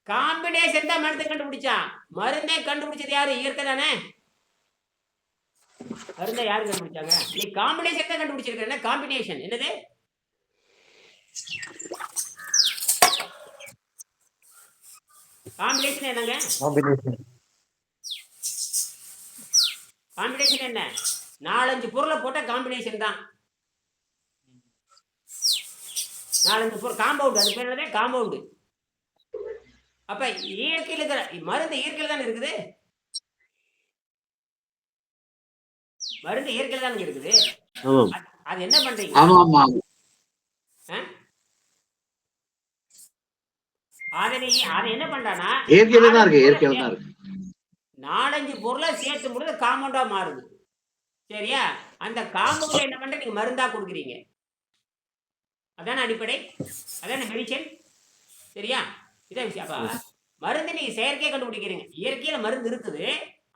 காம்பினேஷன் தான் மருந்து கண்டுபிடிச்சான். மருந்தே கண்டுபிடிச்சது யாரு? இயற்கை தானே. மருந்தை யாரு கண்டுபிடிச்சாங்க? நீ காம்பினேஷன் தான் கண்டுபிடிச்சிருக்க. காம்பினேஷன் என்னது? காம்பினேஷன் என்னங்க? காம்பினேஷன் என்ன? 4-5 பொருளை போட்ட காம்பினேஷன் தான். 4-5 பொருள் காம்பவுண்ட். அது பேர் என்னது? காம்பவுண்டு. அப்ப இயற்கையில் இருக்கிற மருந்து இயற்கையில் தானே இருக்குது. மருந்து இயற்கையில் தானே இருக்குது. அது என்ன பண்றீங்க? அதை என்ன பண்றானா, 4-5 பொருளை சேர்த்து முடிஞ்சு காம்பவுண்டா மாறுது. சரியா? அந்த காம்பவுண்ட்ல என்ன பண்ற, நீங்க மருந்தா கொடுக்குறீங்க. அதான அடிப்படை, அதான மெடிசன். சரியா? இதான் விஷயம். அப்ப மருந்து நீங்க செயற்கையை கண்டுபிடிக்கிறீங்க. இயற்கையில மருந்து இருக்குது.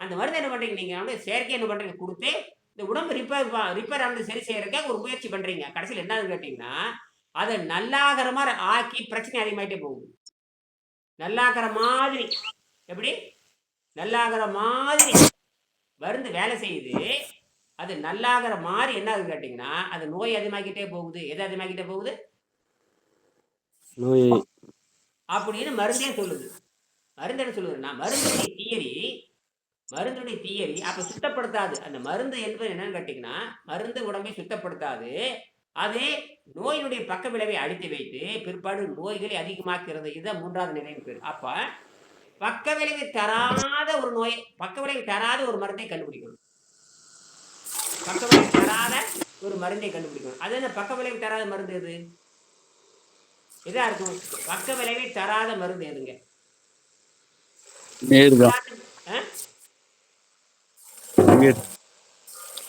அந்த மருந்து என்ன பண்றீங்க, நீங்க வந்து செயற்கை என்ன பண்றீங்க கொடுத்து இந்த உடம்பு ரிப்பேர் ஆனது சரி செய்யறதுக்கு ஒரு முயற்சி பண்றீங்க. கடைசியில் என்னன்னு கேட்டீங்கன்னா, அதை நல்லாகிற மாதிரி ஆக்கி பிரச்சனை அதிகமாயிட்டே போகுது. நல்லாகிற மாதிரி எப்படி? நல்லாகிற மாதிரி மருந்து வேலை செய்யுது. அது நல்லாகிற மாதிரி என்ன ஆகுது கேட்டீங்கன்னா, அது நோய் அதிகமாக்கிட்டே போகுது. எது அதிகமாக்கிட்டே போகுது அப்படின்னு மருந்தே சொல்லுது. மருந்து என்ன சொல்லுதுன்னா, மருந்துடைய தியரி அப்ப சுத்தப்படுத்தாது. அந்த மருந்து என்பது என்னன்னு கேட்டீங்கன்னா, மருந்து உடம்பை சுத்தப்படுத்தாது. அதே நோயினுடைய பக்க விளைவை அழித்து வைத்து பிற்பாடு நோய்களை அதிகமாக்குறது. இதுதான் 3வது நிலையின் பேர். அப்ப பக்க விளைவு தராத ஒரு நோய், பக்க விளைவு தராத ஒரு மருந்தை கண்டுபிடிக்கணும். பக்க விளைவு தராத ஒரு மருந்தை கண்டுபிடிக்கணும். அது என்ன பக்க விளைவு தராத மருந்து? எது இதா இருக்கும்? பக்க விளைவை தராத மருந்து எதுங்க?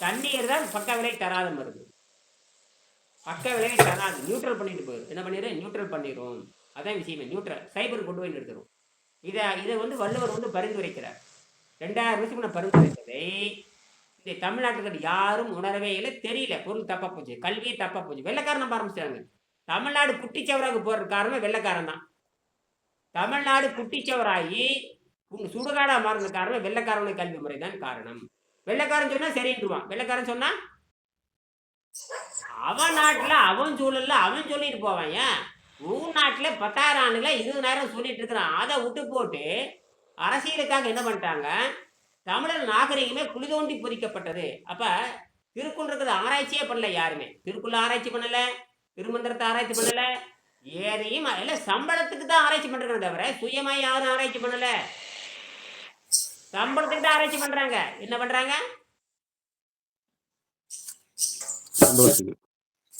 தண்ணீர் தான் பக்க விலை தராத மருந்து. பக்க விலை தராது. நியூட்ரல் பண்ணிட்டு போயிடும். என்ன பண்ணிடு? நியூட்ரல் பண்ணிடும். அதான் விஷயமே. நியூட்ரல் சைபர் கொண்டு போய் நிறுத்துரும். இதை வந்து வள்ளுவர் வந்து பரிந்துரைக்கிறார். 2000 வருஷத்துக்கு நான் பரிந்துரைத்ததை இந்த தமிழ்நாட்டுக்கு யாரும் உணரவே இல்லை. தெரியல. பொருள் தப்பா போச்சு. கல்வியே தப்பா போச்சு. வெள்ளைக்காரன் நம்ப ஆரம்பிச்சிட்டாங்க. தமிழ்நாடு குட்டிச்சவராக போற காரணம் வெள்ளைக்காரன் தான். தமிழ்நாடு குட்டிச்சவராகி சுடுகாடா மாறின காரணம் வெள்ளைக்காரனுடைய கல்வி முறை தான் காரணம். வெள்ளைக்காரன் சொன்னா சரின்றுவான். வெள்ளைக்காரன் சொன்னா அவன் நாட்டுல அவன் சூழல்ல அவன் சொல்லிட்டு போவான். ஏன் ஊர் நாட்டுல 10,000 ஆண்டுல 20,000 சொல்லிட்டு இருக்கிறான். அதை விட்டு போட்டு அரசியலுக்காக என்ன பண்ணிட்டாங்க, தமிழர் நாகரிகமே குழி தோண்டி பொறிக்கப்பட்டது. அப்ப திருக்குள் இருக்கிறது ஆராய்ச்சியே பண்ணல. யாருமே திருக்குள்ள ஆராய்ச்சி பண்ணல, திருமந்திரத்தை ஆராய்ச்சி பண்ணல. ஏதையும் எல்லாம் சம்பளத்துக்கு தான் ஆராய்ச்சி பண்றாங்க தவிர சுயமா யாரும் ஆராய்ச்சி பண்ணல. சம்பளத்துக்கு தான் ஆராய்ச்சி பண்றாங்க. என்ன பண்றாங்க?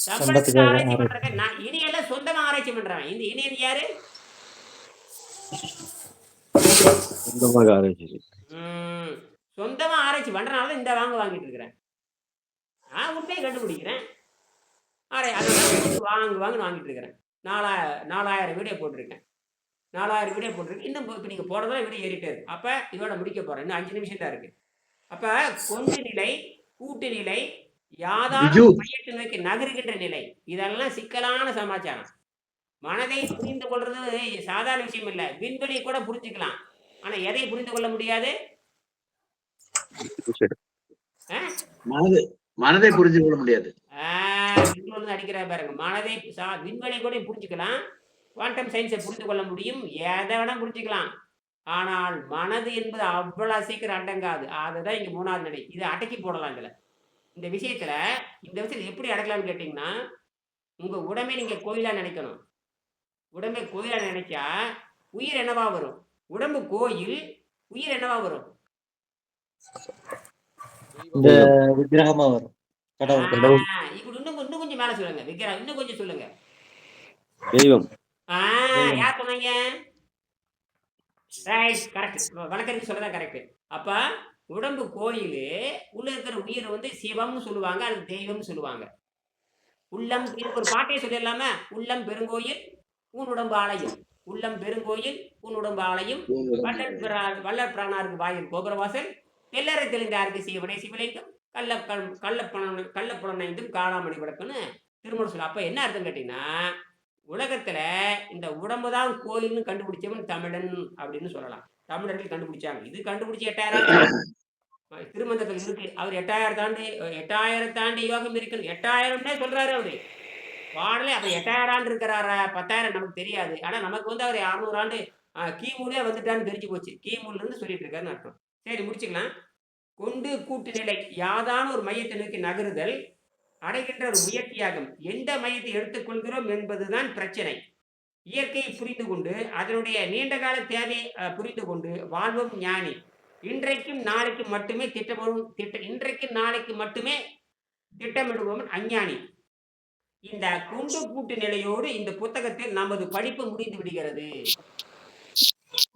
சம்பளத்துக்கு ஆராய்ச்சி பண்றாங்க. நான் இனியெல்லாம் சொந்தமா ஆராய்ச்சி பண்றாங்க. இந்த இனியன் யாரு? சொந்தமா ஆராய்ச்சி பண்றனால இந்த வாங்கிட்டு இருக்கிறேன். நான் உண்மையை கண்டுபிடிக்கிறேன். வாங்கிட்டு இருக்கிறேன். 4000 வீடியோ போட்டிருக்கேன். 4000 வீடியோ போட்டிருக்கு. இன்னும் இப்போ நீங்கள் போடுறதா வீடியோ ஏறிட்டே இருக்கு. அப்போ இதோட முடிக்க போகிறேன். இன்னும் 5 நிமிஷம் தான் இருக்கு. அப்போ கொண்டு நிலை, கூட்டு நிலை, யாதாரும் மையத்தை நோக்கி நகருகின்ற நிலை, இதெல்லாம் சிக்கலான சமாச்சாரம். மனதை புரிந்து கொள்றது சாதாரண விஷயம் இல்லை. விண்வெளியை கூட புரிஞ்சுக்கலாம். ஆனால் எதை புரிந்து கொள்ள முடியாது? மனதை புரிஞ்சு கொள்ள முடியாது. அடிக்கிற பாருங்க. மனதை விண்வெளியை கூட புரிஞ்சுக்கலாம். குவாண்டம் சயின்ஸை புரிந்து கொள்ள முடியும். எதை வேணா புரிஞ்சுக்கலாம். ஆனால் மனது என்பது அவ்வளவு சீக்கிரம் அடங்காது. அதுதான் இங்க 3வது நிலை. இதை அடக்கி போடலாம். இந்த விஷயத்துல எப்படி அடக்கலாம்னு கேட்டீங்கன்னா, உங்க உடம்பை நீங்க கோயிலா நினைக்கணும். உடம்பை கோயிலா நினைச்சா உயிர் என்னவா வரும்? உடம்பு கோயில், உயிர் என்னவா வரும்? இந்த தெய்வம். விக்கிரகமா வரும். கடவுள். கடவுள். இப்படி இன்னும் கொஞ்சம் மேல சொல்லுங்க. விக்கிரகம் இன்னும் கொஞ்சம் சொல்லுங்க. தெய்வம். தெய்வம். யார் சொன்னீங்க? Right, correct. வணக்கத்துக்கு சொல்லதான் கரெக்ட். அப்ப உடம்பு கோயிலு, உள்ள இருக்கிற உயிர் வந்து சிவம்னு சொல்லுவாங்க, அது தெய்வம்னு சொல்லுவாங்க. உள்ளம், இதுக்கு ஒரு பாட்டே சொல்லிடலாமா? உள்ளம் பெருங்கோயில் உன் உடம்பு ஆலயம், உள்ளம் பெருங்கோயில் உன் உடம்பு ஆலயம், வள்ளல் பிரானாருக்கு வாயில் கோபுரவாசல், தெல்லறை தெளிந்தாருக்கு சிவனை சிவலிங்கம், கள்ளப்புலனைந்தும் காளாமணி விளக்குன்னு திருமணம் சொல்ல. அப்ப என்ன அர்த்தம் கேட்டீங்கன்னா, உலகத்துல இந்த உடம்பு தான் கோயில்னு கண்டுபிடிச்சவன் தமிழன் அப்படின்னு சொல்லலாம். தமிழர்கள் கண்டுபிடிச்சாங்க. இது கண்டுபிடிச்சி 8000 திருமந்தத்தில் இருக்கு. அவர் 8000 தாண்டி யோகம் இருக்கு. 8000 சொல்றாரு அவரு பாடலே. அப்ப 8000 ஆண்டு இருக்கிறாரா 10,000 நமக்கு தெரியாது. ஆனா நமக்கு வந்து அவர் 600 ஆண்டு கிமுலே வந்துட்டான்னு தெரிஞ்சு போச்சு. கிமுல இருந்து சொல்லிட்டு இருக்காருன்னு அர்த்தம். சரி, முடிச்சுக்கலாம். கொண்டு கூட்டு நிலை யாதான ஒரு மையத்தை நோக்கி நகருதல் அடைகின்ற ஒரு முயற்சியாகும். எந்த மையத்தை எடுத்துக்கொள்கிறோம் என்பதுதான் பிரச்சனை. இயற்கையை புரிந்து கொண்டு அதனுடைய நீண்டகால தேவையை புரிந்து கொண்டு வாழ்வும் ஞானி. இன்றைக்கும் நாளைக்கும் மட்டுமே இன்றைக்கும் நாளைக்கு மட்டுமே திட்டமிடுபவன் அஞ்ஞானி. இந்த கொண்டு கூட்டு நிலையோடு இந்த புத்தகத்தில் நமது படிப்பு முடிந்து விடுகிறது.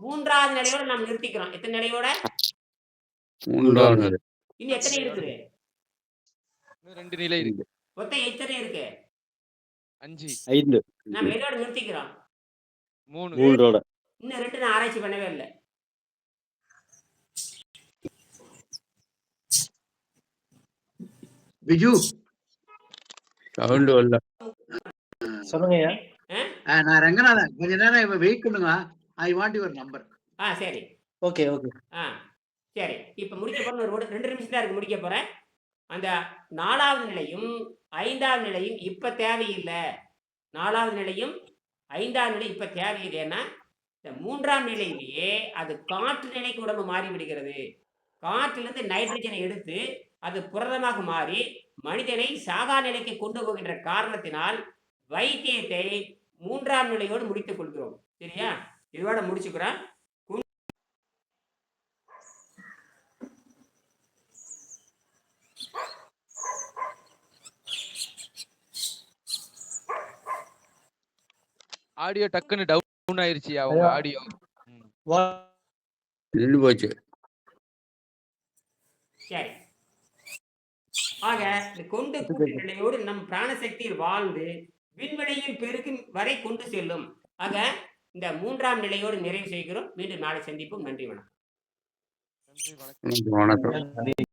3வது நிலையோட நாம் நிறுத்திக்கிறோம். எத்தனை நிலையோட? 3வது நிலை. இன்னும் எத்தனை இருக்குது? இன்னும் 2 நிலை இருக்கு. மொத்தம் எத்தனை இருக்கு? 5. 5. நம்ம எதோட நிறுத்திக்கிறோம்? 3. 3ஓட. இன்னும் 2 நான் ஆராய்ச்சி பண்ணவே இல்லை. விஜு சவுண்ட் வரல. சொல்லுங்கய்யா. நான் ரங்கநாதன், கொஞ்ச நேரம் இப்ப வெயிட் பண்ணுங்க. I want your number. சரி, ஓகே, ஓகே. சரி. இப்ப முடிக்க போறேன். ஒரு 2 நிமிஷம் தான் இருக்கு, முடிக்க போறேன். அந்த 4வது நிலையும் 5வது நிலையும் இப்ப தேவையில்லை. 4வது நிலையும் 5வது நிலை இப்ப தேவையில்லைன்னா, இந்த 3ஆம் நிலையிலேயே அது காற்று நிலைக்கு உடம்பு மாறி விடுகிறது. காற்றிலிருந்து நைட்ரஜனை எடுத்து அது புரதமாக மாறி மனிதனை சாகா நிலைக்கு கொண்டு போகின்ற காரணத்தினால் வைத்தியத்தை 3ஆம் நிலையோடு முடித்துக் கொள்கிறோம். சரியா? இதோட முடிச்சுக்கிறோம். ஆடியோ டக்குன்னு டவுன் ஆயிருச்சு அவங்க ஆடியோ. நின்று போச்சு. சரி. ஆக இந்த கொண்டு கூட்டு நிலையோடு நம் பிராணசக்தியில் வாழ்ந்து விண்வெளியில் பெருகும் வரை கொண்டு செல்லும். ஆக இந்த 3ஆம் நிலையோடு நிறைவு செய்கிறோம். மீண்டும் நாளை சந்திப்போம். நன்றி, வணக்கம். நன்றி, வணக்கம். வணக்கம்.